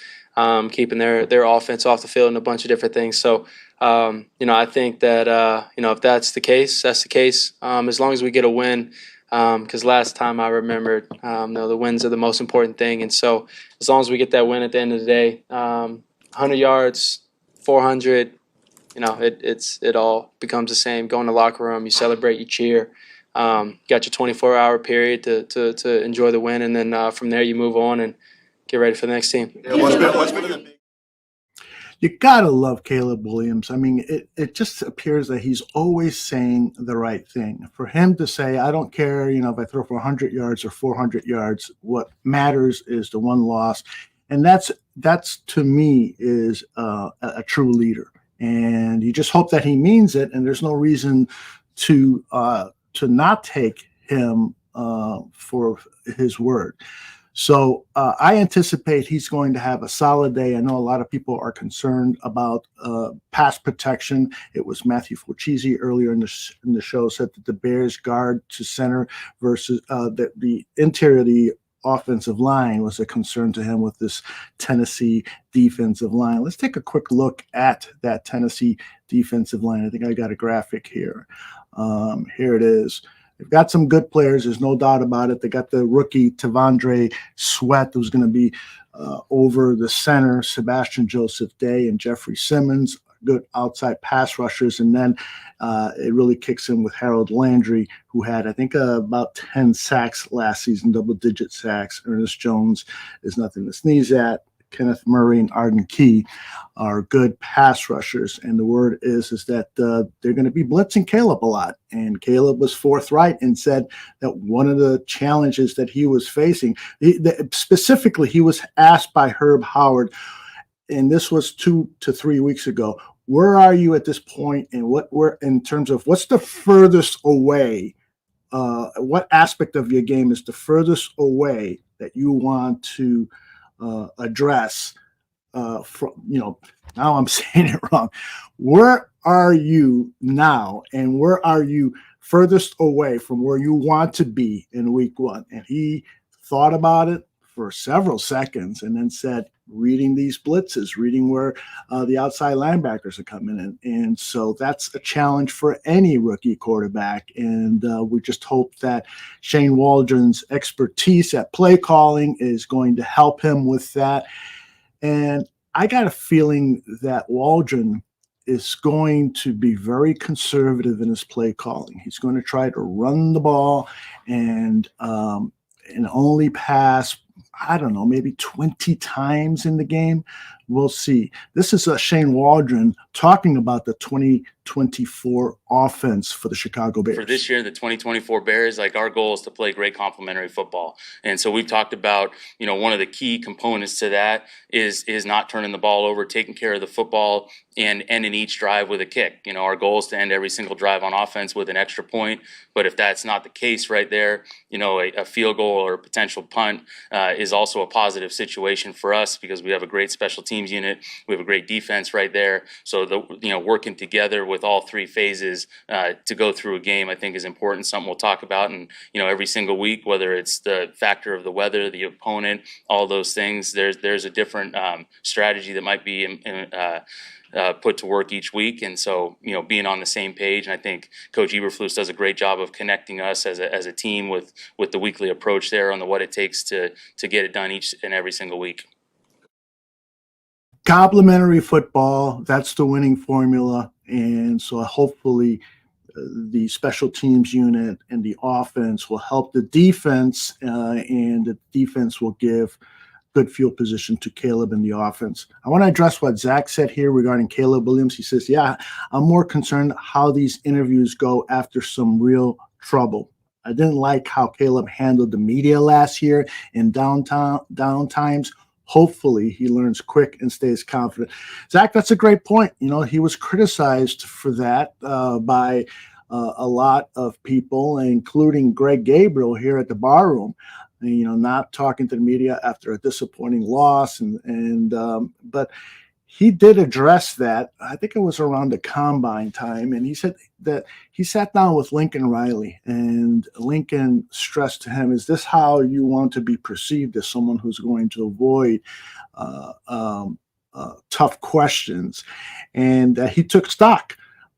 keeping their offense off the field and a bunch of different things. So, I think that if that's the case, that's the case. As long as we get a win. Because last time I remembered, the wins are the most important thing. And so as long as we get that win at the end of the day, 100 yards, 400, it all becomes the same. Go in the locker room, you celebrate, you cheer. Got your 24-hour period to enjoy the win, and then from there you move on and get ready for the next team. You gotta love Caleb Williams. I mean, it just appears that he's always saying the right thing. For him to say, I don't care, if I throw for 100 yards or 400 yards, what matters is the one loss. And that's to me is a true leader. And you just hope that he means it. And there's no reason to not take him for his word. So I anticipate he's going to have a solid day. I know a lot of people are concerned about pass protection. It was Matthew Fulchisi earlier in the show said that the Bears guard to center versus the interior of the offensive line was a concern to him with this Tennessee defensive line. Let's take a quick look at that Tennessee defensive line. I think I got a graphic here. Here it is. They've got some good players. There's no doubt about it. They got the rookie Tavondre Sweat, who's going to be over the center, Sebastian Joseph Day and Jeffrey Simmons, good outside pass rushers. And then it really kicks in with Harold Landry, who had, I think, about 10 sacks last season, double-digit sacks. Ernest Jones is nothing to sneeze at. Kenneth Murray and Arden Key are good pass rushers. And the word is that they're going to be blitzing Caleb a lot. And Caleb was forthright and said that one of the challenges that he was facing, specifically, he was asked by Herb Howard, and this was 2 to 3 weeks ago, where are you at this point, and in terms of what's the furthest away, what aspect of your game is the furthest away that you want to address from, now I'm saying it wrong. Where are you now, and where are you furthest away from where you want to be in week 1? And he thought about it for several seconds and then said, reading these blitzes, reading where the outside linebackers are coming in. And so that's a challenge for any rookie quarterback. And we just hope that Shane Waldron's expertise at play calling is going to help him with that. And I got a feeling that Waldron is going to be very conservative in his play calling. He's going to try to run the ball and only pass, I don't know, maybe 20 times in the game. We'll see. This is Shane Waldron talking about the 2024 offense for the Chicago Bears. For this year, the 2024 Bears, our goal is to play great complementary football. And so we've talked about, one of the key components to that is not turning the ball over, taking care of the football, and ending each drive with a kick. Our goal is to end every single drive on offense with an extra point. But if that's not the case right there, a field goal or a potential punt is also a positive situation for us because we have a great special teams unit. We have a great defense right there. So, working together with with all three phases to go through a game, I think is important. Something we'll talk about, and every single week, whether it's the factor of the weather, the opponent, all those things. There's a different strategy that might be put to work each week, and so being on the same page. And I think Coach Eberflus does a great job of connecting us as a team with the weekly approach there on what it takes to get it done each and every single week. Complementary football, that's the winning formula. And so hopefully the special teams unit and the offense will help the defense, and the defense will give good field position to Caleb in the offense. I want to address what Zach said here regarding Caleb Williams. He says, yeah, I'm more concerned how these interviews go after some real trouble. I didn't like how Caleb handled the media last year in down times. Hopefully he learns quick and stays confident. Zach, that's a great point. He was criticized for that by a lot of people, including Greg Gabriel here at the bar room, not talking to the media after a disappointing loss. But he did address that. I think it was around the combine time. And he said that he sat down with Lincoln Riley, and Lincoln stressed to him, is this how you want to be perceived, as someone who's going to avoid tough questions? And he took stock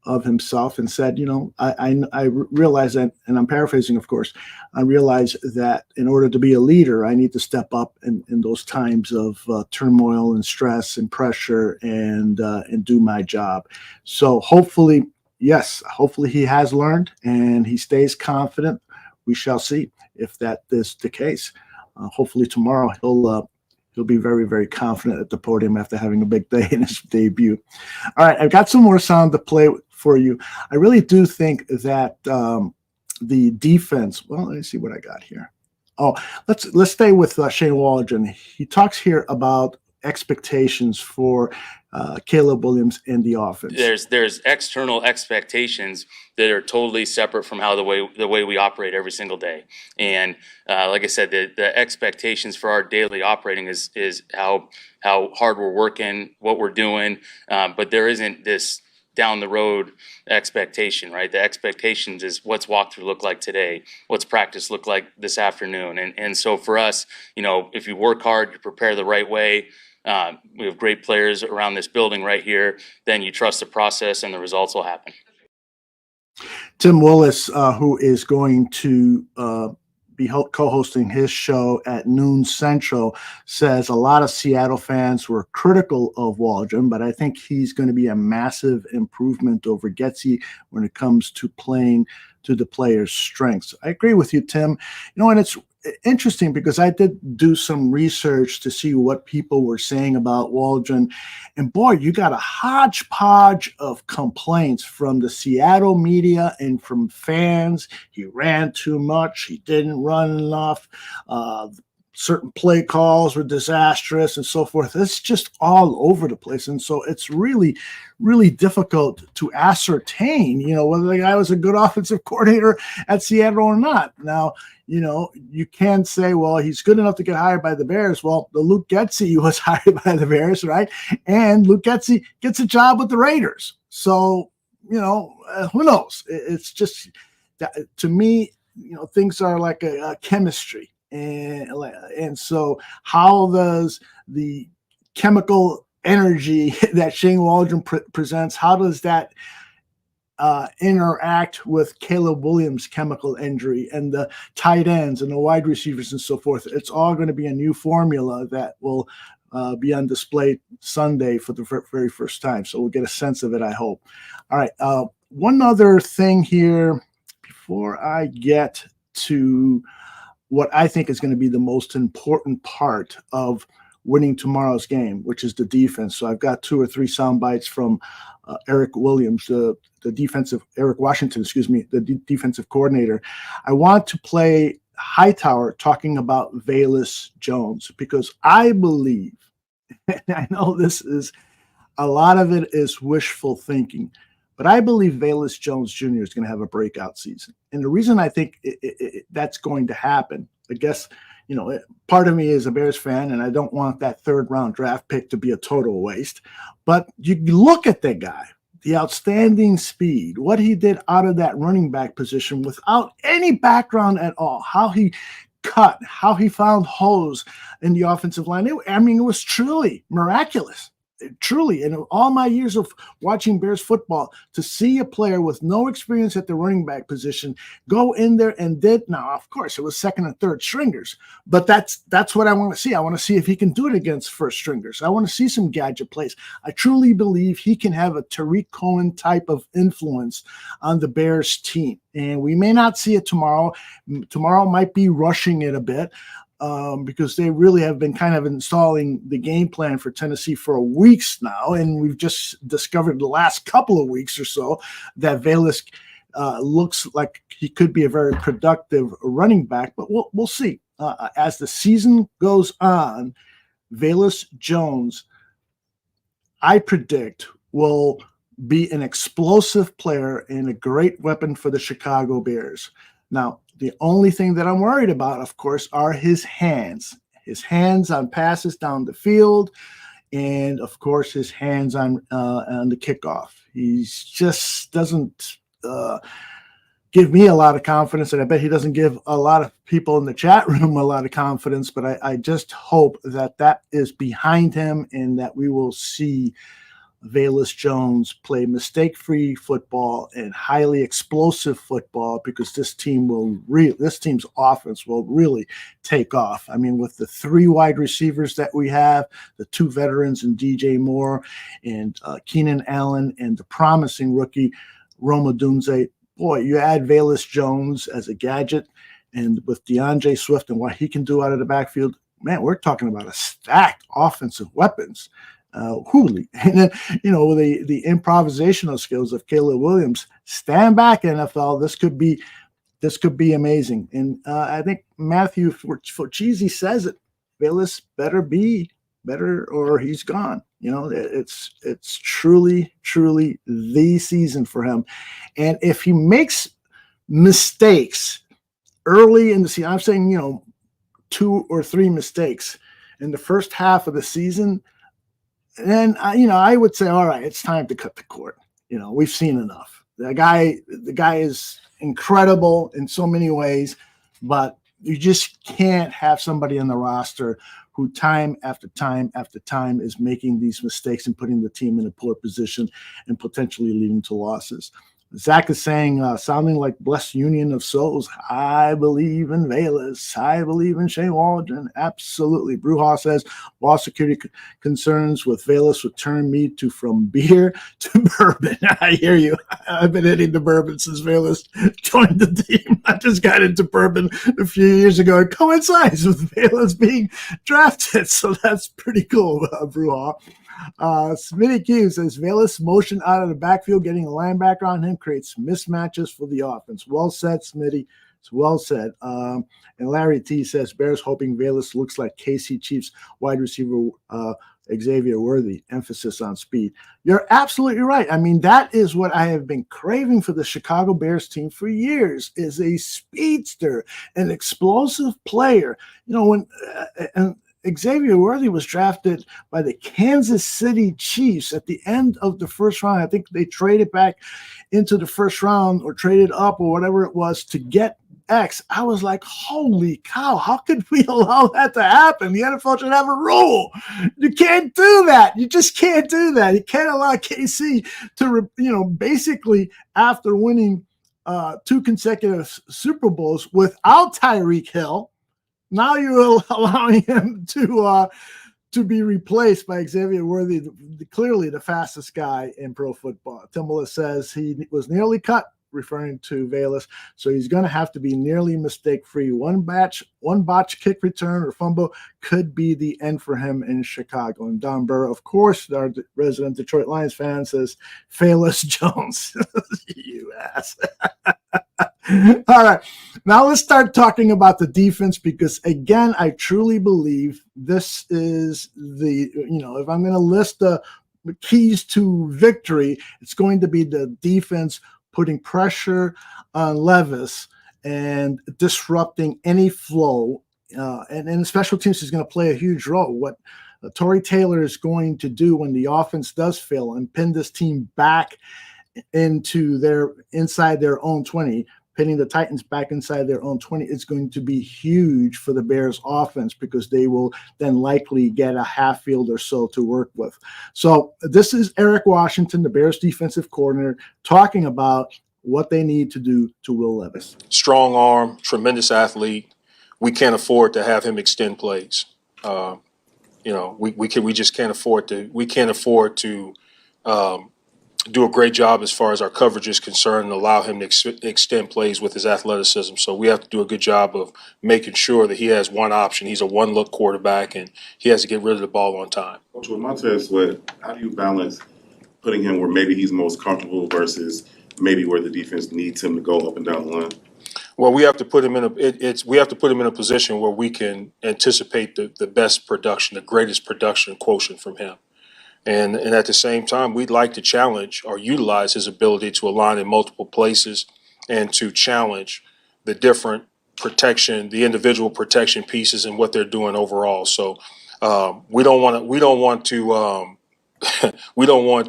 of himself and said, I realize that, and I'm paraphrasing, of course, I realize that in order to be a leader, I need to step up in those times of turmoil and stress and pressure and do my job. So hopefully he has learned and he stays confident. We shall see if that is the case. Hopefully tomorrow he'll be very, very confident at the podium after having a big day in his debut. All right, I've got some more sound to play for you. I really do think that the defense. Well, let me see what I got here. Oh, let's stay with Shane Waldron. He talks here about expectations for Caleb Williams and the offense. There's external expectations that are totally separate from how the way we operate every single day. And like I said, the expectations for our daily operating is how hard we're working, what we're doing, but there isn't this down the road expectation, right? The expectations is what's walkthrough look like today, what's practice look like this afternoon. And so for us, if you work hard, you prepare the right way, we have great players around this building right here, then you trust the process and the results will happen. Tim Willis, who is going to be co-hosting his show at noon Central, says a lot of Seattle fans were critical of Waldron, but I think he's going to be a massive improvement over Getsy when it comes to playing to the player's strengths. I agree with you, Tim. And it's interesting because I did do some research to see what people were saying about Waldron, and boy, you got a hodgepodge of complaints from the Seattle media and from fans. He ran too much, he didn't run enough, certain play calls were disastrous and so forth. It's just all over the place. And so it's really, really difficult to ascertain, whether the guy was a good offensive coordinator at Seattle or not. Now, you can say, well, he's good enough to get hired by the Bears. Well, the Luke Getsy was hired by the Bears, right? And Luke Getsy gets a job with the Raiders. So, who knows? It's just, to me, things are like a chemistry. And so how does the chemical energy that Shane Waldron presents, how does that interact with Caleb Williams' chemical energy and the tight ends and the wide receivers and so forth? It's all going to be a new formula that will be on display Sunday for the very first time. So we'll get a sense of it, I hope. All right. One other thing here before I get to what I think is going to be the most important part of winning tomorrow's game, which is the defense. So I've got 2 or 3 sound bites from Eric Williams, Eric Washington, the defensive coordinator. I want to play Hightower talking about Velus Jones because I believe, and I know a lot of it is wishful thinking, but I believe Velus Jones Jr. is going to have a breakout season. And the reason I think that's going to happen, I guess, part of me is a Bears fan, and I don't want that 3rd round draft pick to be a total waste. But you look at that guy, the outstanding speed, what he did out of that running back position without any background at all, how he cut, how he found holes in the offensive line. It was truly miraculous. Truly, in all my years of watching Bears football, to see a player with no experience at the running back position go in there and did. Now, of course, it was second and third stringers, but that's what I want to see. I want to see if he can do it against first stringers. I want to see some gadget plays. I truly believe he can have a Tariq Cohen type of influence on the Bears team, and we may not see it tomorrow. Tomorrow might be rushing it a bit. Because they really have been kind of installing the game plan for Tennessee for weeks now, and we've just discovered the last couple of weeks or so that Velus looks like he could be a very productive running back, but we'll see. As the season goes on, Velus Jones, I predict, will be an explosive player and a great weapon for the Chicago Bears. Now, the only thing that I'm worried about, of course, are his hands on passes down the field, and of course, his hands on the kickoff. He just doesn't give me a lot of confidence, and I bet he doesn't give a lot of people in the chat room a lot of confidence, but I just hope that is behind him and that we will see Velus Jones play mistake-free football and highly explosive football, because this team's offense will really take off. I mean, with the 3 wide receivers that we have, the 2 veterans and DJ Moore and Keenan Allen and the promising rookie Roma Dunze, boy, you add Velus Jones as a gadget, and with DeAndre Swift and what he can do out of the backfield, man, we're talking about a stacked offensive weapons. And then, the improvisational skills of Caleb Williams. Stand back, NFL. This could be amazing. And I think Matthew Forchisi says it. Velus better be better, or he's gone. It's truly the season for him. And if he makes mistakes early in the season, I'm saying 2 or 3 mistakes in the first half of the season, then I would say, all right, it's time to cut the cord. We've seen enough. The guy is incredible in so many ways, but you just can't have somebody on the roster who time after time after time is making these mistakes and putting the team in a poor position and potentially leading to losses. Zach is saying, sounding like blessed union of souls, I believe in Velus. I believe in Shane Waldron. Absolutely. Bruja says, ball security concerns with Velus would turn me from beer to bourbon. I hear you. I've been hitting the bourbon since Velus joined the team. I just got into bourbon a few years ago. It coincides with Velus being drafted, so that's pretty cool, Bruja. Smitty Q says Velus motion out of the backfield, getting a linebacker on him creates mismatches for the offense. Well said, Smitty. It's well said. And Larry T says Bears hoping Velus looks like KC Chiefs wide receiver Xavier Worthy. Emphasis on speed. You're absolutely right. I mean, that is what I have been craving for the Chicago Bears team for years, is a speedster, an explosive player. When Xavier Worthy was drafted by the Kansas City Chiefs at the end of the first round. I think they traded back into the first round or traded up or whatever it was to get X. I was like, holy cow, how could we allow that to happen? The NFL should have a rule. You can't do that. You just can't do that. You can't allow KC to, basically after winning 2 consecutive Super Bowls without Tyreek Hill, now you're allowing him to be replaced by Xavier Worthy, clearly the fastest guy in pro football. Timberla says he was nearly cut, referring to Velus, so he's going to have to be nearly mistake-free. One botch kick return or fumble could be the end for him in Chicago. And Don Burr, of course, our resident Detroit Lions fan, says Velus Jones. You ass. All right, now let's start talking about the defense, because again, I truly believe this is if I'm going to list the keys to victory, it's going to be the defense putting pressure on Levis and disrupting any flow. And special teams is going to play a huge role. What Torrey Taylor is going to do when the offense does fail and pin this team back inside their own 20, pinning the Titans back inside their own 20, it's going to be huge for the Bears offense because they will then likely get a half field or so to work with. So this is Eric Washington, the Bears defensive coordinator, talking about what they need to do to Will Levis. Strong arm, tremendous athlete. We can't afford to have him extend plays. We just can't afford to. We can't afford to do a great job as far as our coverage is concerned and allow him to extend plays with his athleticism. So we have to do a good job of making sure that he has one option. He's a one-look quarterback, and he has to get rid of the ball on time. Coach, with Montez Sweat, how do you balance putting him where maybe he's most comfortable versus maybe where the defense needs him to go up and down the line? Well, we have to put him in a position where we can anticipate the best production, the greatest production quotient from him. And at the same time, we'd like to challenge or utilize his ability to align in multiple places and to challenge the different protection, the individual protection pieces and what they're doing overall. So we don't want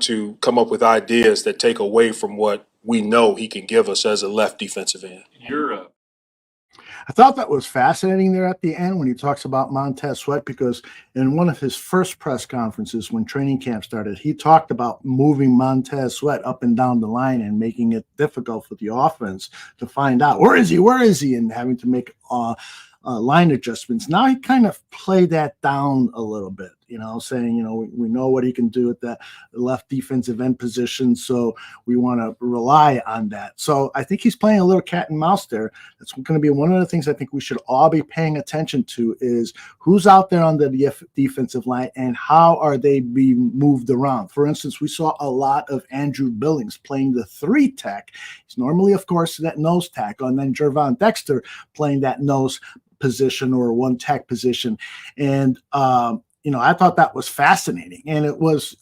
to come up with ideas that take away from what we know he can give us as a left defensive end. I thought that was fascinating there at the end when he talks about Montez Sweat, because in one of his first press conferences when training camp started, he talked about moving Montez Sweat up and down the line and making it difficult for the offense to find out where is he, and having to make line adjustments. Now he kind of played that down a little bit, saying, we know what he can do at that left defensive end position, so we want to rely on that. So I think he's playing a little cat and mouse there. That's going to be one of the things I think we should all be paying attention to is who's out there on the defensive line and how are they being moved around. For instance, we saw a lot of Andrew Billings playing the 3 tech. He's normally, of course, that nose tackle, and then Gervon Dexter playing that nose position or 1 tech position. And I thought that was fascinating, and it was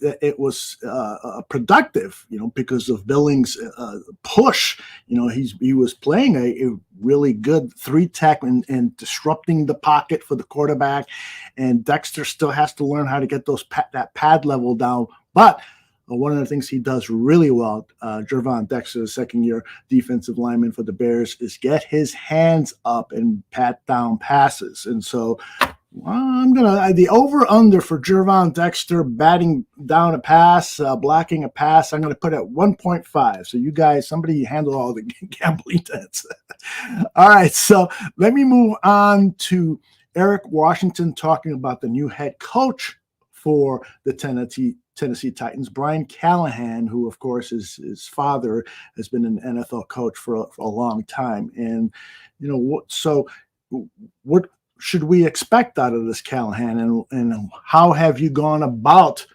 productive, because of Billings' push. He was playing a really good 3 tech and disrupting the pocket for the quarterback, and Dexter still has to learn how to get that pad level down. But one of the things he does really well, Gervon Dexter, the second-year defensive lineman for the Bears, is get his hands up and pat down passes. And so I'm going to – the over-under for Gervon Dexter batting down a pass, blocking a pass, I'm going to put at 1.5. So you guys, somebody handle all the gambling debts. All right, so let me move on to Eric Washington talking about the new head coach for the Tennessee Titans, Brian Callahan, who, of course, his father has been an NFL coach for a long time. And, so what should we expect out of this Callahan, and how have you gone about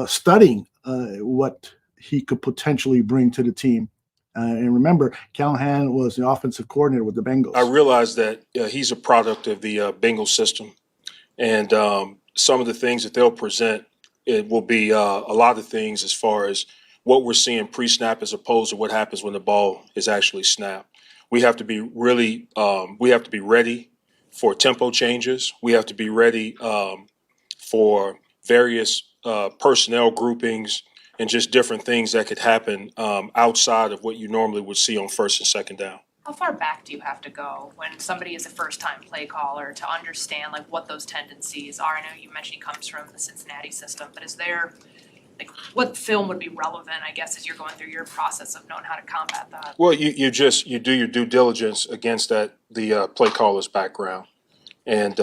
studying what he could potentially bring to the team? And remember, Callahan was the offensive coordinator with the Bengals. I realize that he's a product of the Bengals system, and some of the things that they'll present, it will be a lot of things as far as what we're seeing pre-snap as opposed to what happens when the ball is actually snapped. We have to be ready for tempo changes. We have to be ready for various personnel groupings and just different things that could happen outside of what you normally would see on first and second down. How far back do you have to go when somebody is a first-time play caller to understand what those tendencies are? I know you mentioned he comes from the Cincinnati system, but is there what film would be relevant, I guess, as you're going through your process of knowing how to combat that? Well, you do your due diligence against the play caller's background, and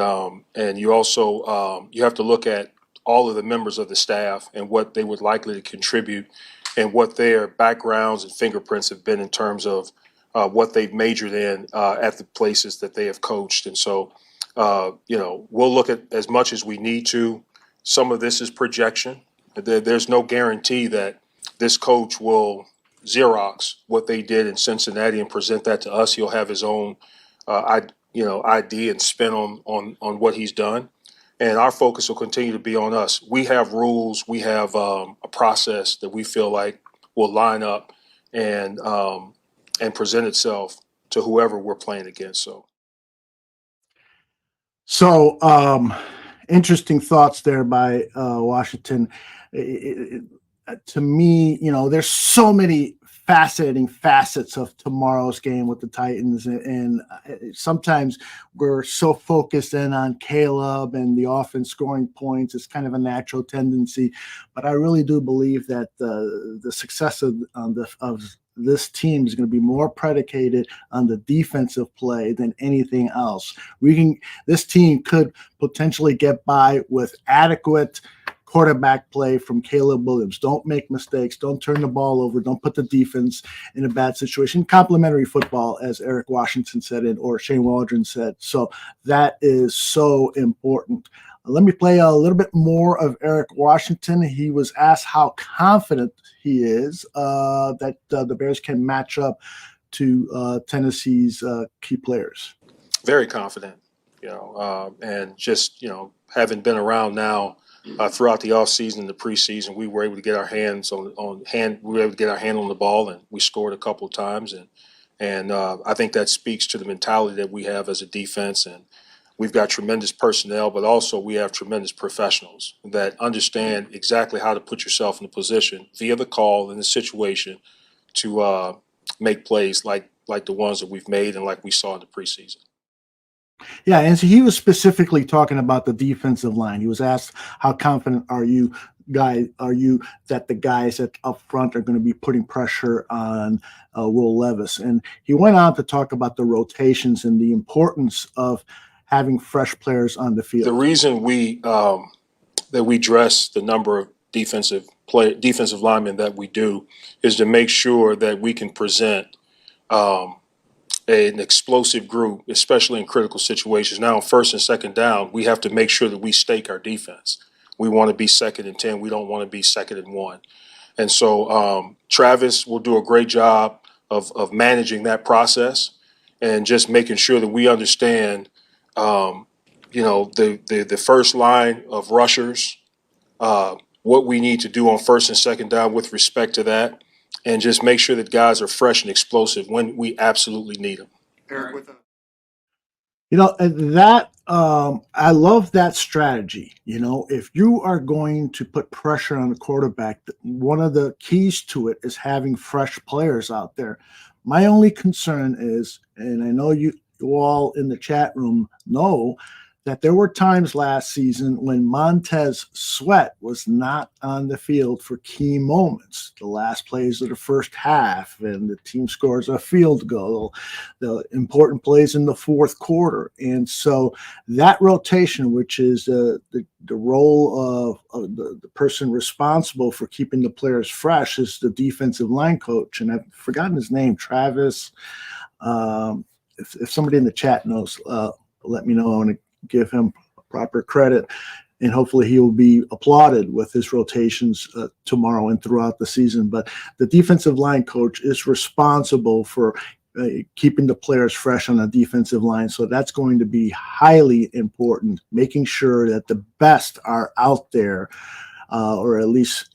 you also you have to look at all of the members of the staff and what they would likely to contribute and what their backgrounds and fingerprints have been in terms of what they've majored in at the places that they have coached. And so, we'll look at as much as we need to. Some of this is projection. There's no guarantee that this coach will Xerox what they did in Cincinnati and present that to us. He'll have his own, idea and spin on what he's done. And our focus will continue to be on us. We have rules. We have a process that we feel like will line up and present itself to whoever we're playing against. So Interesting thoughts there by Washington. To me, there's so many fascinating facets of tomorrow's game with the Titans, and sometimes we're so focused in on Caleb and the offense scoring points. It's kind of a natural tendency, but I really do believe that the success of this team is going to be more predicated on the defensive play than anything else. This team could potentially get by with adequate quarterback play from Caleb Williams. Don't make mistakes. Don't turn the ball over. Don't put the defense in a bad situation. Complementary football, as Eric Washington said it, or Shane Waldron said. So that is so important. Let me play a little bit more of Eric Washington. He was asked how confident he is that the Bears can match up to Tennessee's key players. Very confident, and just, having been around now throughout the offseason and the preseason, we were able to get our hands on the ball, and we scored a couple of times, and I think that speaks to the mentality that we have as a defense. And we've got tremendous personnel, but also we have tremendous professionals that understand exactly how to put yourself in a position via the call and the situation to make plays like the ones that we've made and like we saw in the preseason. Yeah, and so he was specifically talking about the defensive line. He was asked, how confident are you that the guys up front are going to be putting pressure on Will Levis? And he went on to talk about the rotations and the importance of having fresh players on the field. The reason we dress the number of defensive linemen that we do is to make sure that we can present an explosive group, especially in critical situations. Now, on first and second down, we have to make sure that we stake our defense. We want to be 2nd and 10. We don't want to be 2nd and 1. And so Travis will do a great job of managing that process and just making sure that we understand, the first line of rushers, what we need to do on first and second down with respect to that, and just make sure that guys are fresh and explosive when we absolutely need them. I love that strategy. If you are going to put pressure on the quarterback, one of the keys to it is having fresh players out there. My only concern is, and I know you all in the chat room know, that there were times last season when Montez Sweat was not on the field for key moments, the last plays of the first half, and the team scores a field goal, the important plays in the fourth quarter. And so that rotation, which is the role of the person responsible for keeping the players fresh, is the defensive line coach. And I've forgotten his name, Travis. If somebody in the chat knows, let me know. I want to give him proper credit, and hopefully he will be applauded with his rotations tomorrow and throughout the season. But the defensive line coach is responsible for keeping the players fresh on the defensive line. So that's going to be highly important, making sure that the best are out there, or at least,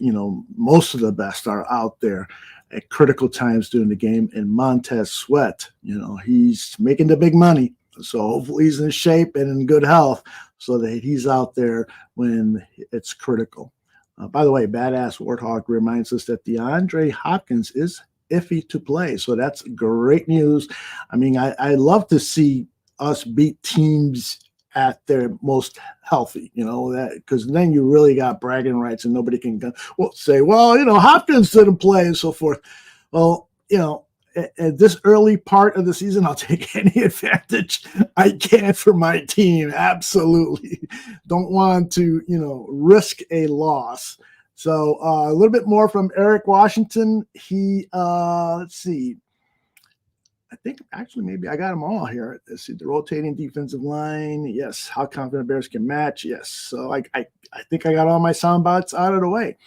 most of the best are out there at critical times during the game. And Montez Sweat, he's making the big money. So hopefully he's in shape and in good health so that he's out there when it's critical. By the way, Badass Warthog reminds us that DeAndre Hopkins is iffy to play. So that's great news. I mean, I love to see us beat teams at their most healthy, that, because then you really got bragging rights and nobody can say, Hopkins didn't play and so forth. Well, at this early part of the season, I'll take any advantage I can for my team. Absolutely. Don't want to, risk a loss. So a little bit more from Eric Washington. He, let's see. I think actually maybe I got them all here. Let's see, the rotating defensive line. Yes. How confident Bears can match. Yes. So I think I got all my sound bites out of the way.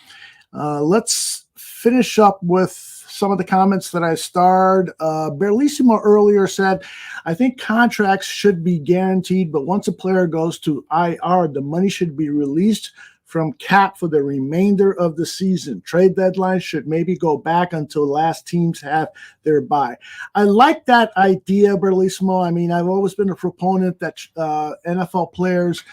Let's finish up with some of the comments that I starred. Berlissimo earlier said, I think contracts should be guaranteed, but once a player goes to IR, the money should be released from cap for the remainder of the season. Trade deadline should maybe go back until last teams have their bye. I like that idea, Berlissimo. I mean, I've always been a proponent that NFL players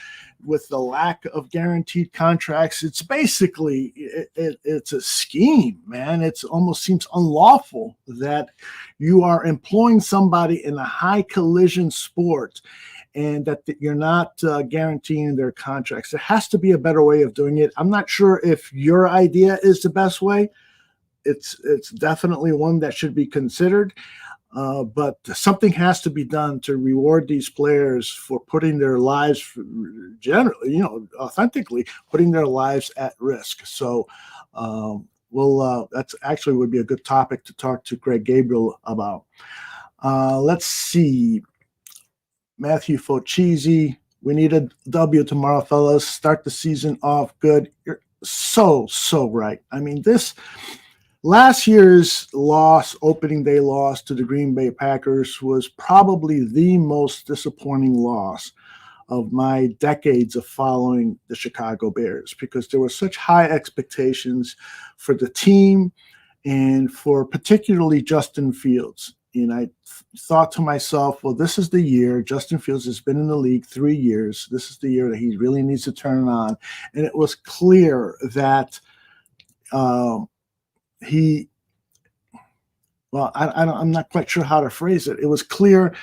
with the lack of guaranteed contracts, it's basically it's a scheme, man. It almost seems unlawful that you are employing somebody in a high collision sport and that you're not guaranteeing their contracts. There has to be a better way of doing it. I'm not sure if your idea is the best way. It's definitely one that should be considered. But something has to be done to reward these players for putting their lives, generally, authentically putting their lives at risk. So, that's actually would be a good topic to talk to Greg Gabriel about. Let's see. Matthew Fochisi, we need a W tomorrow, fellas. Start the season off good. You're so right. I mean, last year's opening day loss to the Green Bay Packers was probably the most disappointing loss of my decades of following the Chicago Bears, because there were such high expectations for the team and for particularly Justin Fields. And I thought to myself, well, this is the year. Justin Fields has been in the league 3 years. This is the year that he really needs to turn it on. And it was clear that I'm not quite sure how to phrase it. It was clear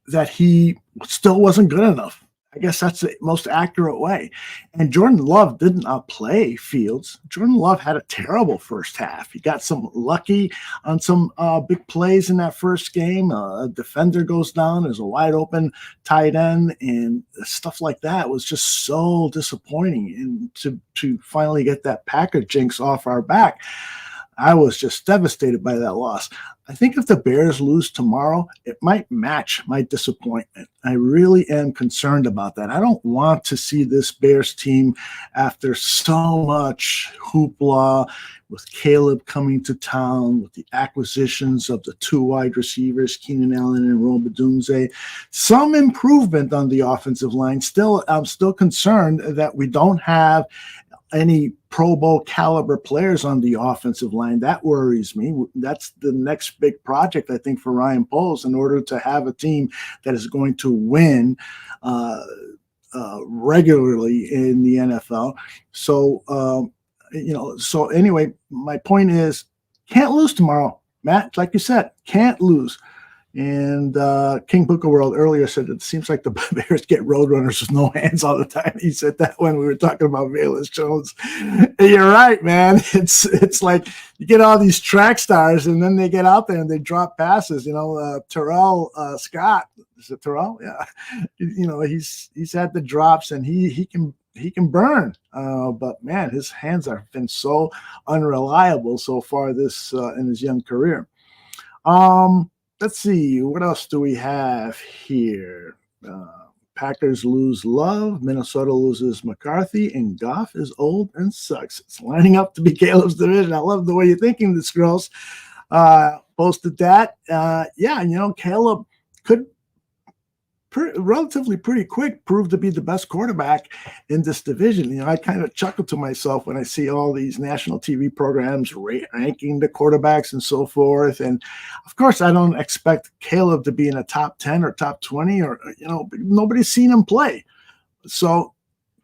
that he still wasn't good enough. I guess that's the most accurate way. And Jordan Love didn't outplay Fields. Jordan Love had a terrible first half. He got some lucky on some big plays in that first game. A defender goes down. There's a wide open tight end, and stuff like that was just so disappointing. And to finally get that Packer jinx off our back, I was just devastated by that loss. I think if the Bears lose tomorrow, it might match my disappointment. I really am concerned about that. I don't want to see this Bears team, after so much hoopla, with Caleb coming to town, with the acquisitions of the 2 wide receivers, Keenan Allen and Rome Odunze, some improvement on the offensive line. I'm still concerned that we don't have any Pro Bowl caliber players on the offensive line. That worries me. That's the next big project, I think, for Ryan Poles, in order to have a team that is going to win regularly in the NFL. So, so anyway, my point is, can't lose tomorrow, Matt. Like you said, can't lose. And King Booker World earlier said it seems like the Bears get roadrunners with no hands all the time. He said that when we were talking about Velus Jones. You're right, man. It's like you get all these track stars, and then they get out there and they drop passes. Terrell Scott, is it Terrell? Yeah, he's had the drops, and he can burn. But man, his hands have been so unreliable so far this in his young career. Let's see, what else do we have here? Packers lose Love, Minnesota loses McCarthy, and Goff is old and sucks. It's lining up to be Caleb's division. I love the way you're thinking this, girls. Posted that. Caleb could relatively pretty quick prove to be the best quarterback in this division. I kind of chuckle to myself when I see all these national TV programs ranking the quarterbacks and so forth. And of course, I don't expect Caleb to be in a top 10 or top 20, or, nobody's seen him play. So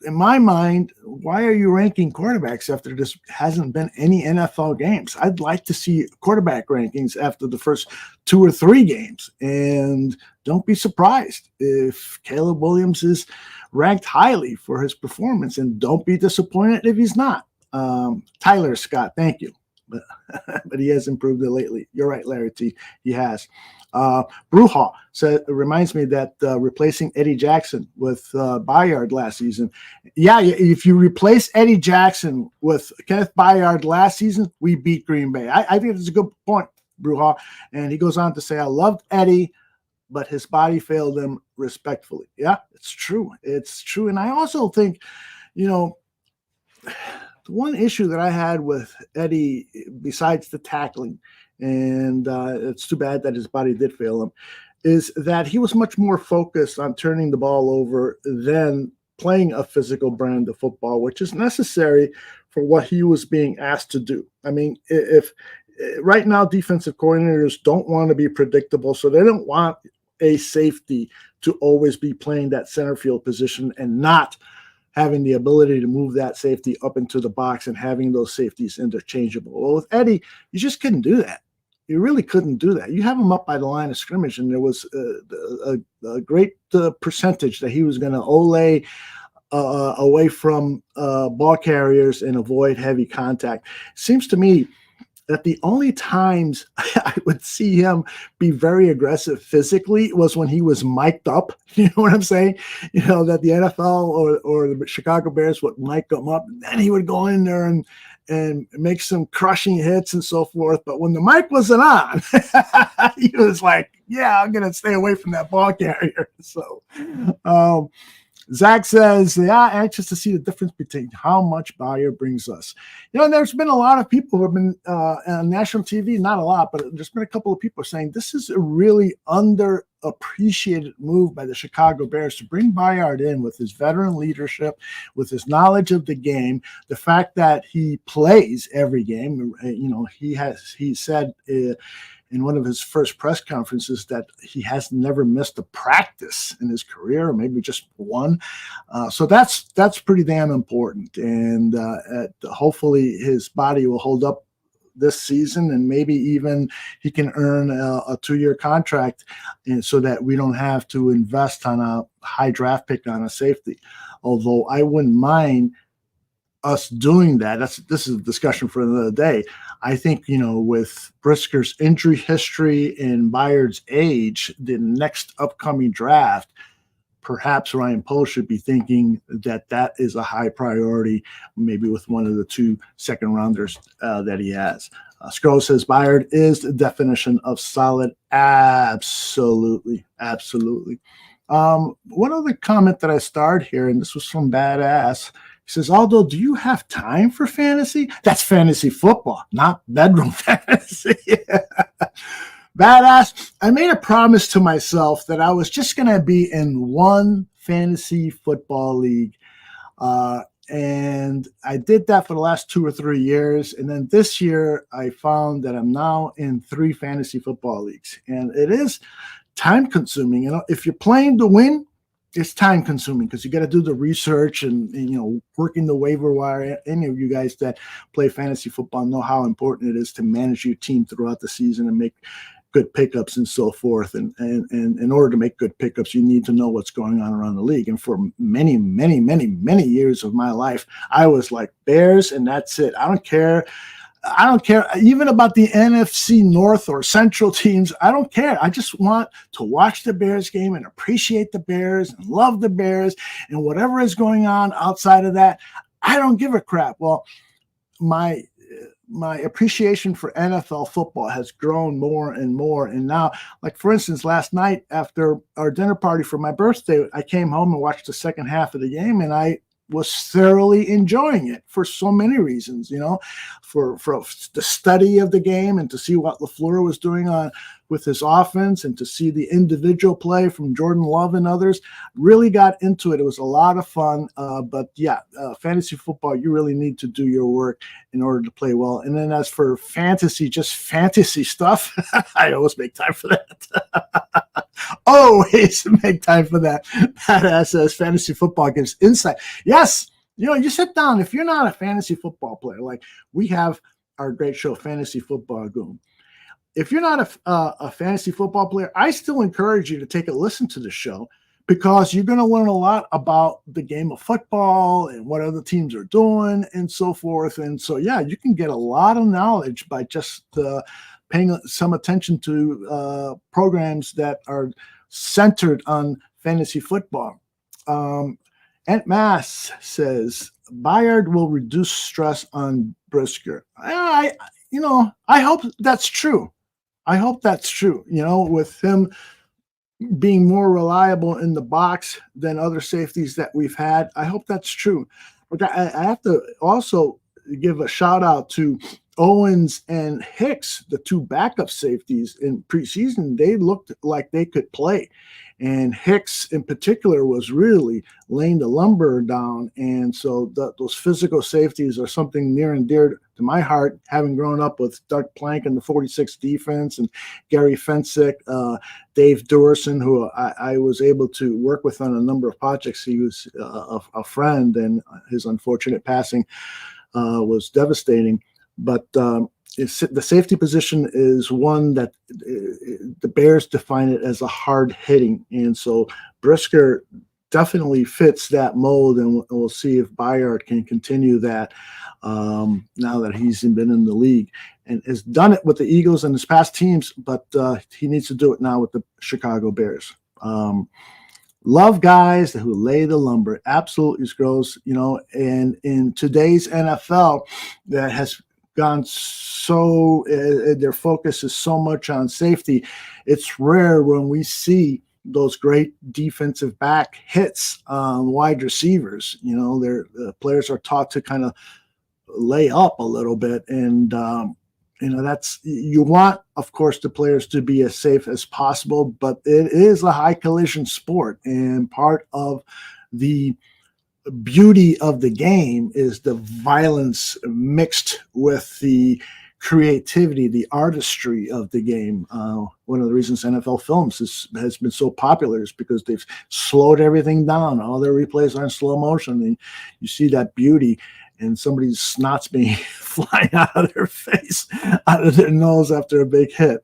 in my mind, why are you ranking quarterbacks after this hasn't been any NFL games? I'd like to see quarterback rankings after the first 2 or 3 games. And don't be surprised if Caleb Williams is ranked highly for his performance, and don't be disappointed if he's not. Tyler Scott, thank you. But he has improved it lately. You're right, Larry T. He has. Bruja said, it reminds me that replacing Eddie Jackson with Bayard last season. Yeah, if you replace Eddie Jackson with Kenneth Bayard last season, we beat Green Bay. I think that's a good point, Bruja. And he goes on to say, I loved Eddie, but his body failed him respectfully. Yeah, it's true. It's true. And I also think, the one issue that I had with Eddie, besides the tackling, and it's too bad that his body did fail him, is that he was much more focused on turning the ball over than playing a physical brand of football, which is necessary for what he was being asked to do. I mean, if right now defensive coordinators don't want to be predictable, so they don't want a safety to always be playing that center field position and not having the ability to move that safety up into the box and having those safeties interchangeable. Well, with Eddie, you just couldn't do that. You really couldn't do that. You have him up by the line of scrimmage, and there was a great percentage that he was going to ole away from ball carriers and avoid heavy contact. Seems to me that the only times I would see him be very aggressive physically was when he was mic'd up. You know what I'm saying? You know, that the NFL or the Chicago Bears would mic him up, and then he would go in there and make some crushing hits and so forth. But when the mic wasn't on, he was like, yeah, I'm going to stay away from that ball carrier. So, Zach says, yeah, anxious to see the difference between how much Bayard brings us. You know, there's been a lot of people who have been on national TV, not a lot, but there's been a couple of people saying this is a really underappreciated move by the Chicago Bears to bring Bayard in with his veteran leadership, with his knowledge of the game, the fact that he plays every game. You know, he said in one of his first press conferences that he has never missed a practice in his career, or maybe just one. So that's pretty damn important. And hopefully his body will hold up this season, and maybe even he can earn a 2-year contract, and so that we don't have to invest on a high draft pick on a safety. Although I wouldn't mind us doing that. This is a discussion for another day. I think, you know, with Brisker's injury history and Bayard's age, the next upcoming draft, perhaps Ryan Pohl should be thinking that that is a high priority, maybe with one of the 2 second-rounders that he has. Scroll says Bayard is the definition of solid. Absolutely. Absolutely. One other comment that I starred here, and this was from Badass. He says, Aldo, do you have time for fantasy? That's fantasy football, not bedroom fantasy. Badass, I made a promise to myself that I was just going to be in one fantasy football league. And I did that for the last 2 or 3 years. And then this year, I found that I'm now in 3 fantasy football leagues. And it is time consuming. You know, if you're playing to win, it's time consuming because you got to do the research and, you know, working the waiver wire. Any of you guys that play fantasy football know how important it is to manage your team throughout the season and make good pickups and so forth. And in order to make good pickups, you need to know what's going on around the league. And for many, many, many, many years of my life, I was like Bears, and that's it. I don't care even about the NFC North or Central teams. I don't care. I just want to watch the Bears game and appreciate the Bears and love the Bears, and whatever is going on outside of that, I don't give a crap. Well, my appreciation for NFL football has grown more and more. And now, like, for instance, last night after our dinner party for my birthday, I came home and watched the second half of the game, and I was thoroughly enjoying it for so many reasons, you know, for the study of the game and to see what LaFleur was doing with his offense and to see the individual play from Jordan Love and others. Really got into it. It was a lot of fun. But yeah, fantasy football, you really need to do your work in order to play well. And then as for fantasy, just fantasy stuff, I always make time for that. Always make time for that. Badass says fantasy football gives insight. Yes. You know, you sit down. If you're not a fantasy football player, like we have our great show, Fantasy Football Goon. If you're not a fantasy football player, I still encourage you to take a listen to the show, because you're going to learn a lot about the game of football and what other teams are doing and so forth. And so, yeah, you can get a lot of knowledge by just paying some attention to programs that are centered on fantasy football. Aunt Mass says Bayard will reduce stress on Brisker. I hope that's true. I hope that's true. You know, with him being more reliable in the box than other safeties that we've had, I hope that's true. But I have to also give a shout out to Owens and Hicks, the 2 backup safeties in preseason. They looked like they could play. And Hicks in particular was really laying the lumber down. And so those physical safeties are something near and dear to my heart, having grown up with Doug Plank in the 46 defense and Gary Fensick, Dave Dorson, who I was able to work with on a number of projects. He was a friend, and his unfortunate passing was devastating. But the safety position is one that the Bears define it as a hard hitting. And so Brisker definitely fits that mold, and we'll see if Bayard can continue that now that he's been in the league and has done it with the Eagles and his past teams, but he needs to do it now with the Chicago Bears. Love guys who lay the lumber. Absolutely, Scrolls, and in today's NFL that has gone so, their focus is so much on safety. It's rare when we see those great defensive back hits on wide receivers. Their players are taught to kind of lay up a little bit, and that's, you want, of course, the players to be as safe as possible, but it is a high collision sport, and part of the beauty of the game is the violence mixed with the creativity, the artistry of the game. One of the reasons NFL Films has been so popular is because they've slowed everything down. All their replays are in slow motion, and you see that beauty, and somebody's snot's being flying out of their face, out of their nose after a big hit.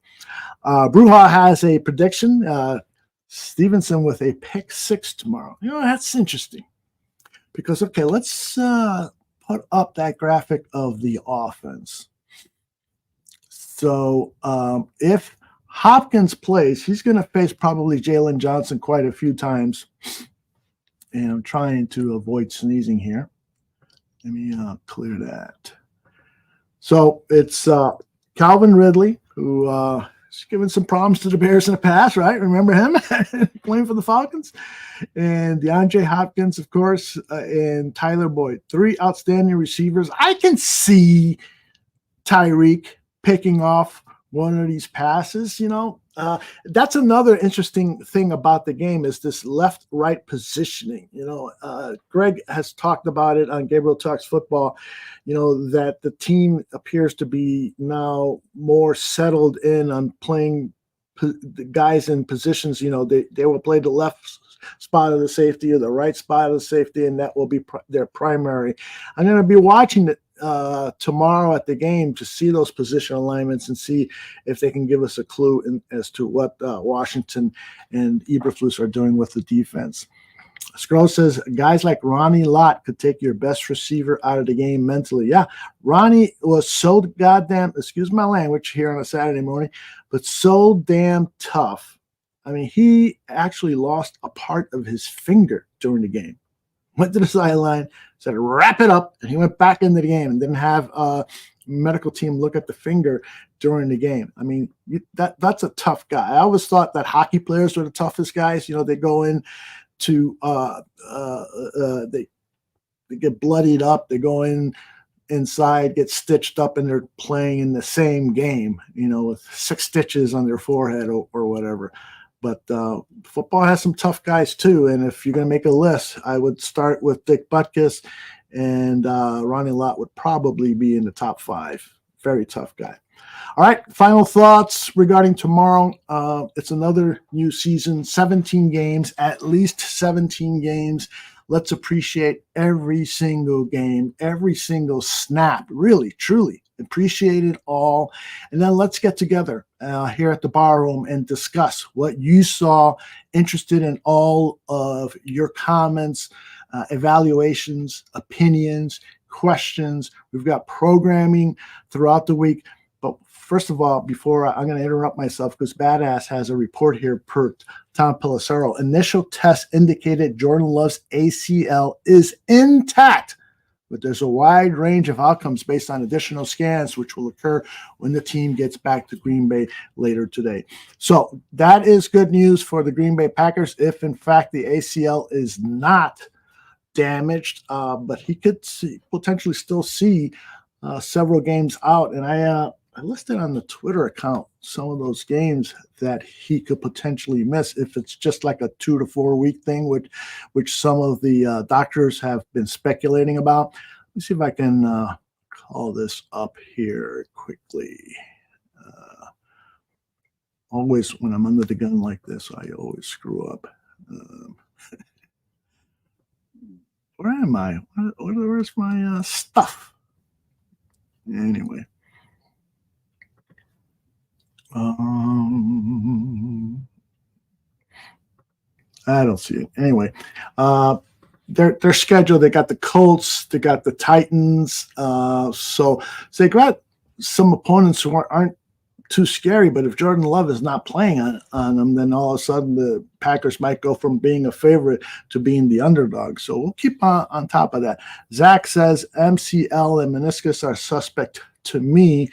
Bruja has a prediction. Stevenson with a pick 6 tomorrow. That's interesting. Because, okay, let's put up that graphic of the offense. So if Hopkins plays, he's going to face probably Jalen Johnson quite a few times. And I'm trying to avoid sneezing here. Let me clear that. So it's Calvin Ridley, who has given some problems to the Bears in the past, right? Remember him playing for the Falcons? And DeAndre Hopkins, of course, and Tyler Boyd. 3 outstanding receivers. I can see Tyreek picking off one of these passes. That's another interesting thing about the game is this left-right positioning. Greg has talked about it on Gabriel Talks Football, that the team appears to be now more settled in on playing the guys in positions. They will play the left spot of the safety or the right spot of the safety, and that will be their primary. I'm going to be watching it tomorrow at the game to see those position alignments and see if they can give us a clue as to what Washington and Eberflus are doing with the defense. Scroll says guys like Ronnie Lott could take your best receiver out of the game mentally. Yeah, Ronnie was so goddamn, excuse my language here on a Saturday morning, but so damn tough. I mean, he actually lost a part of his finger during the game. Went to the sideline, said, wrap it up, and he went back into the game and didn't have a medical team look at the finger during the game. I mean, that's a tough guy. I always thought that hockey players were the toughest guys. They go in to they get bloodied up, they go inside, get stitched up, and they're playing in the same game, with 6 stitches on their forehead or whatever. But football has some tough guys too, and if you're going to make a list, I would start with Dick Butkus, and Ronnie Lott would probably be in the top 5. Very tough guy. All right, final thoughts regarding tomorrow. It's another new season, 17 games, at least 17 games. Let's appreciate every single game, every single snap. Really, truly appreciate it all. And then let's get together here at the bar room and discuss what you saw, interested in all of your comments, evaluations, opinions, questions. We've got programming throughout the week. But first of all, before I'm going to interrupt myself, because Badass has a report here per Tom Pelissero. Initial tests indicated Jordan Love's ACL is intact, but there's a wide range of outcomes based on additional scans, which will occur when the team gets back to Green Bay later today. So that is good news for the Green Bay Packers if, in fact, the ACL is not damaged, but he could potentially still see several games out. And I I listed on the Twitter account some of those games that he could potentially miss if it's just like a 2 to 4 week thing, which some of the doctors have been speculating about. Let me see if I can call this up here quickly. Always when I'm under the gun like this, I always screw up. Where am I? Where's my stuff? Anyway. I don't see it. Anyway, their schedule, they got the Colts, they got the Titans. So they got some opponents who aren't too scary, but if Jordan Love is not playing on them, then all of a sudden the Packers might go from being a favorite to being the underdog. So we'll keep on top of that. Zach says MCL and meniscus are suspect to me.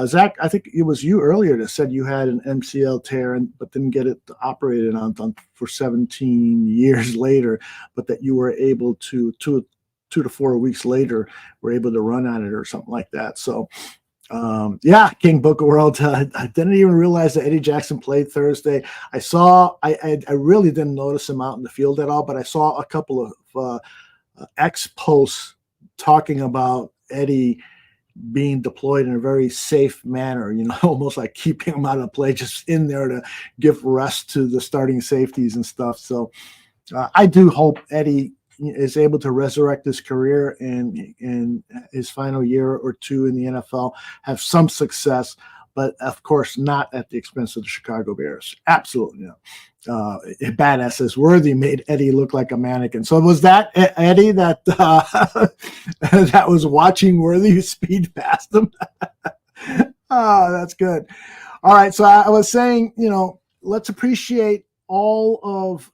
Zach, I think it was you earlier that said you had an MCL tear, but didn't get it operated on for 17 years later, but that you were able to, 2 to 4 weeks later, were able to run on it or something like that. So, yeah, King Book of World. I didn't even realize that Eddie Jackson played Thursday. I really didn't notice him out in the field at all, but I saw a couple of X posts talking about Eddie being deployed in a very safe manner, almost like keeping him out of play, just in there to give rest to the starting safeties and stuff. So I do hope Eddie is able to resurrect his career and in his final year or two in the NFL have some success, but of course not at the expense of the Chicago Bears. Absolutely not. Badass says Worthy made Eddie look like a mannequin. So was that Eddie that that was watching Worthy who speed past him? Oh, that's good. All right. So I was saying, let's appreciate all of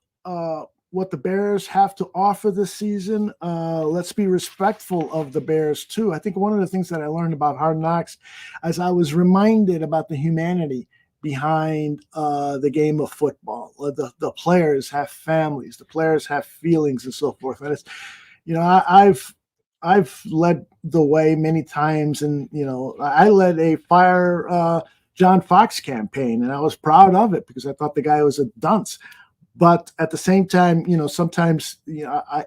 what the Bears have to offer this season. Let's be respectful of the Bears too. I think one of the things that I learned about Hard Knocks, as I was reminded about the humanity behind the game of football. The players have families, the players have feelings and so forth. And it's, I've led the way many times, and I led a Fire John Fox campaign, and I was proud of it because I thought the guy was a dunce. But at the same time, sometimes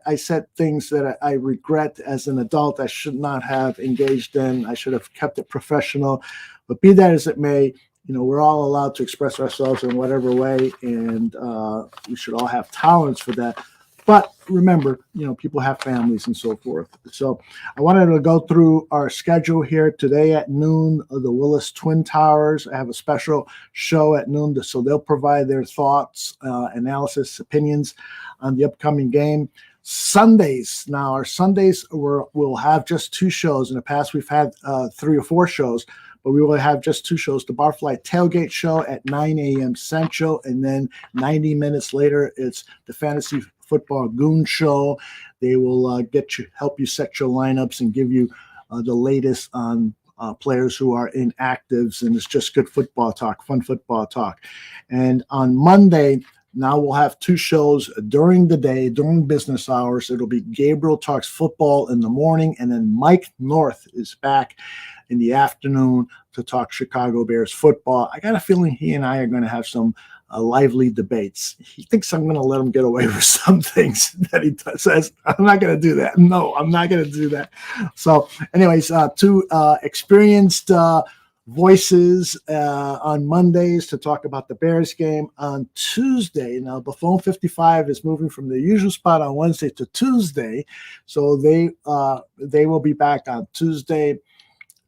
I said things that I regret as an adult. I should not have engaged in. I should have kept it professional. But be that as it may, we're all allowed to express ourselves in whatever way, and we should all have tolerance for that. But remember, people have families and so forth. So I wanted to go through our schedule here today at noon. The Willis Twin Towers. I have a special show at noon, so they'll provide their thoughts, analysis, opinions on the upcoming game. Sundays. Now, our Sundays we'll have just 2 shows. In the past, we've had 3 or 4 shows, but we will have just 2 shows. The Barfly Tailgate Show at 9 a.m. Central, and then 90 minutes later, it's the Fantasy Football Goon Show. They will help you set your lineups and give you the latest on players who are inactives, and it's just good football talk, fun football talk. And on Monday, now we'll have 2 shows during the day, during business hours. It'll be Gabriel Talks Football in the morning, and then Mike North is back in the afternoon to talk Chicago Bears football. I got a feeling he and I are going to have some lively debates. He thinks I'm going to let him get away with some things that he says. I'm not going to do that. No, I'm not going to do that. So anyways, 2 experienced voices on Mondays to talk about the Bears game. On Tuesday, now Buffon 55 is moving from the usual spot on Wednesday to Tuesday, so they will be back on Tuesday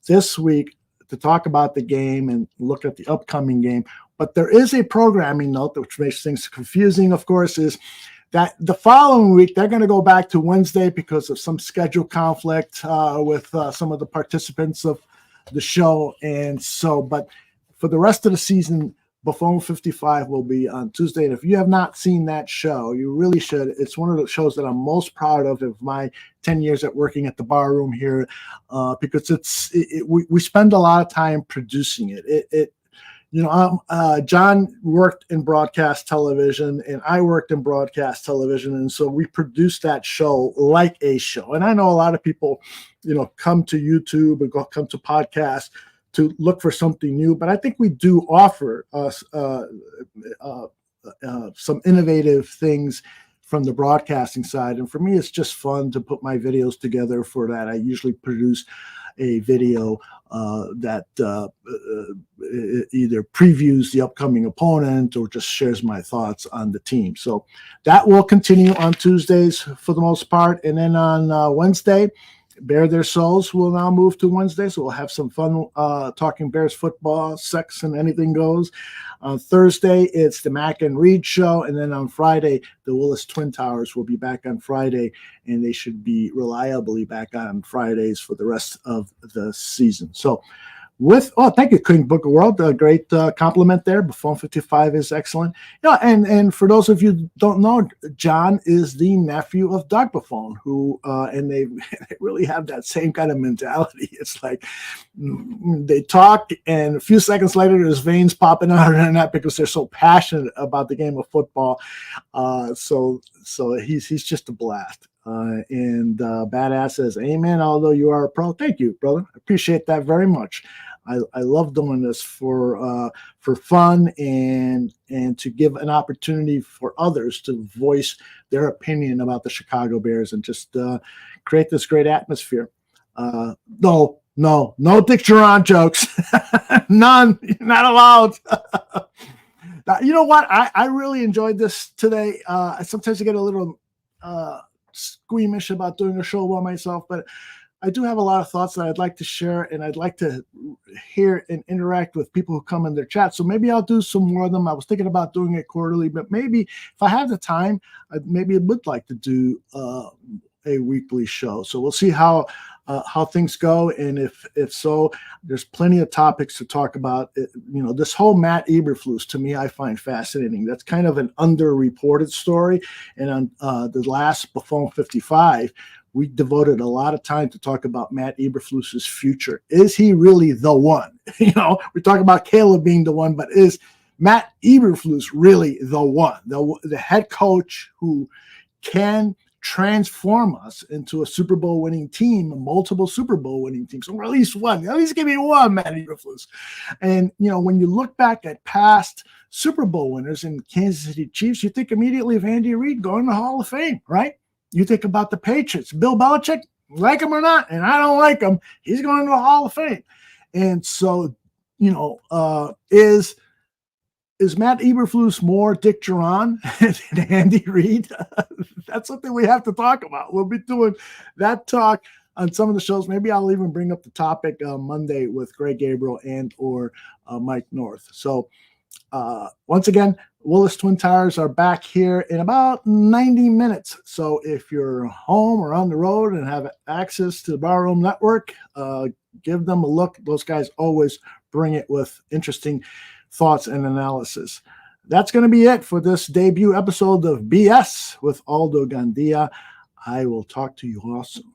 this week to talk about the game and look at the upcoming game. But there is a programming note which makes things confusing, of course, is that the following week they're going to go back to Wednesday because of some schedule conflict with some of the participants of the show. And so, but for the rest of the season, Buffon 55 will be on Tuesday. And if you have not seen that show, you really should. It's one of the shows that I'm most proud of my 10 years at working at the bar room here, because we spend a lot of time producing it. John worked in broadcast television and I worked in broadcast television. And so we produced that show like a show. And I know a lot of people, come to YouTube and come to podcasts to look for something new. But I think we do offer us some innovative things from the broadcasting side. And for me, it's just fun to put my videos together for that. I usually produce a video that either previews the upcoming opponent or just shares my thoughts on the team. So that will continue on Tuesdays for the most part. And then on Wednesday, Bare Their Souls will now move to Wednesday. So we'll have some fun talking Bears football, sex, and anything goes. On Thursday, it's the Mac and Reed show. And then on Friday, the Willis Twin Towers will be back on Friday, and they should be reliably back on Fridays for the rest of the season. So thank you, King Book of World. A great compliment there. Buffon 55 is excellent. And for those of you who don't know, John is the nephew of Doug Buffon, who and they really have that same kind of mentality. It's like they talk, and a few seconds later, there's veins popping out of their neck because they're so passionate about the game of football. So he's just a blast. And Badass says, "Amen. Although you are a pro." Thank you, brother. I appreciate that very much. I love doing this for fun and to give an opportunity for others to voice their opinion about the Chicago Bears and just create this great atmosphere. No Dick Duran jokes. None. You're not allowed. You know what? I really enjoyed this today. Sometimes I get a little squeamish about doing a show by myself, but I do have a lot of thoughts that I'd like to share, and I'd like to hear and interact with people who come in their chat. So maybe I'll do some more of them. I was thinking about doing it quarterly, but maybe if I have the time, I would like to do a weekly show. So we'll see how things go, and if so, there's plenty of topics to talk about. This whole Matt Eberflus, to me, I find fascinating. That's kind of an underreported story, and on the last Buffon 55, we devoted a lot of time to talk about Matt Eberflus's future. Is he really the one? We talk about Caleb being the one, but is Matt Eberflus really the one? The head coach who can transform us into a Super Bowl winning team, multiple Super Bowl winning teams, or at least one. At least give me one, Matt Eberflus. And when you look back at past Super Bowl winners in Kansas City Chiefs, you think immediately of Andy Reid going to the Hall of Fame, right? You think about the Patriots, Bill Belichick, like him or not, and I don't like him, he's going to the Hall of Fame. And so, is Matt Eberflus more Dick Duran than Andy Reid? That's something we have to talk about. We'll be doing that talk on some of the shows. Maybe I'll even bring up the topic Monday with Greg Gabriel and or Mike North. So once again, Willis Twin Towers are back here in about 90 minutes. So if you're home or on the road and have access to the Barroom Network, give them a look. Those guys always bring it with interesting thoughts and analysis. That's going to be it for this debut episode of BS with Aldo Gandia. I will talk to you all soon.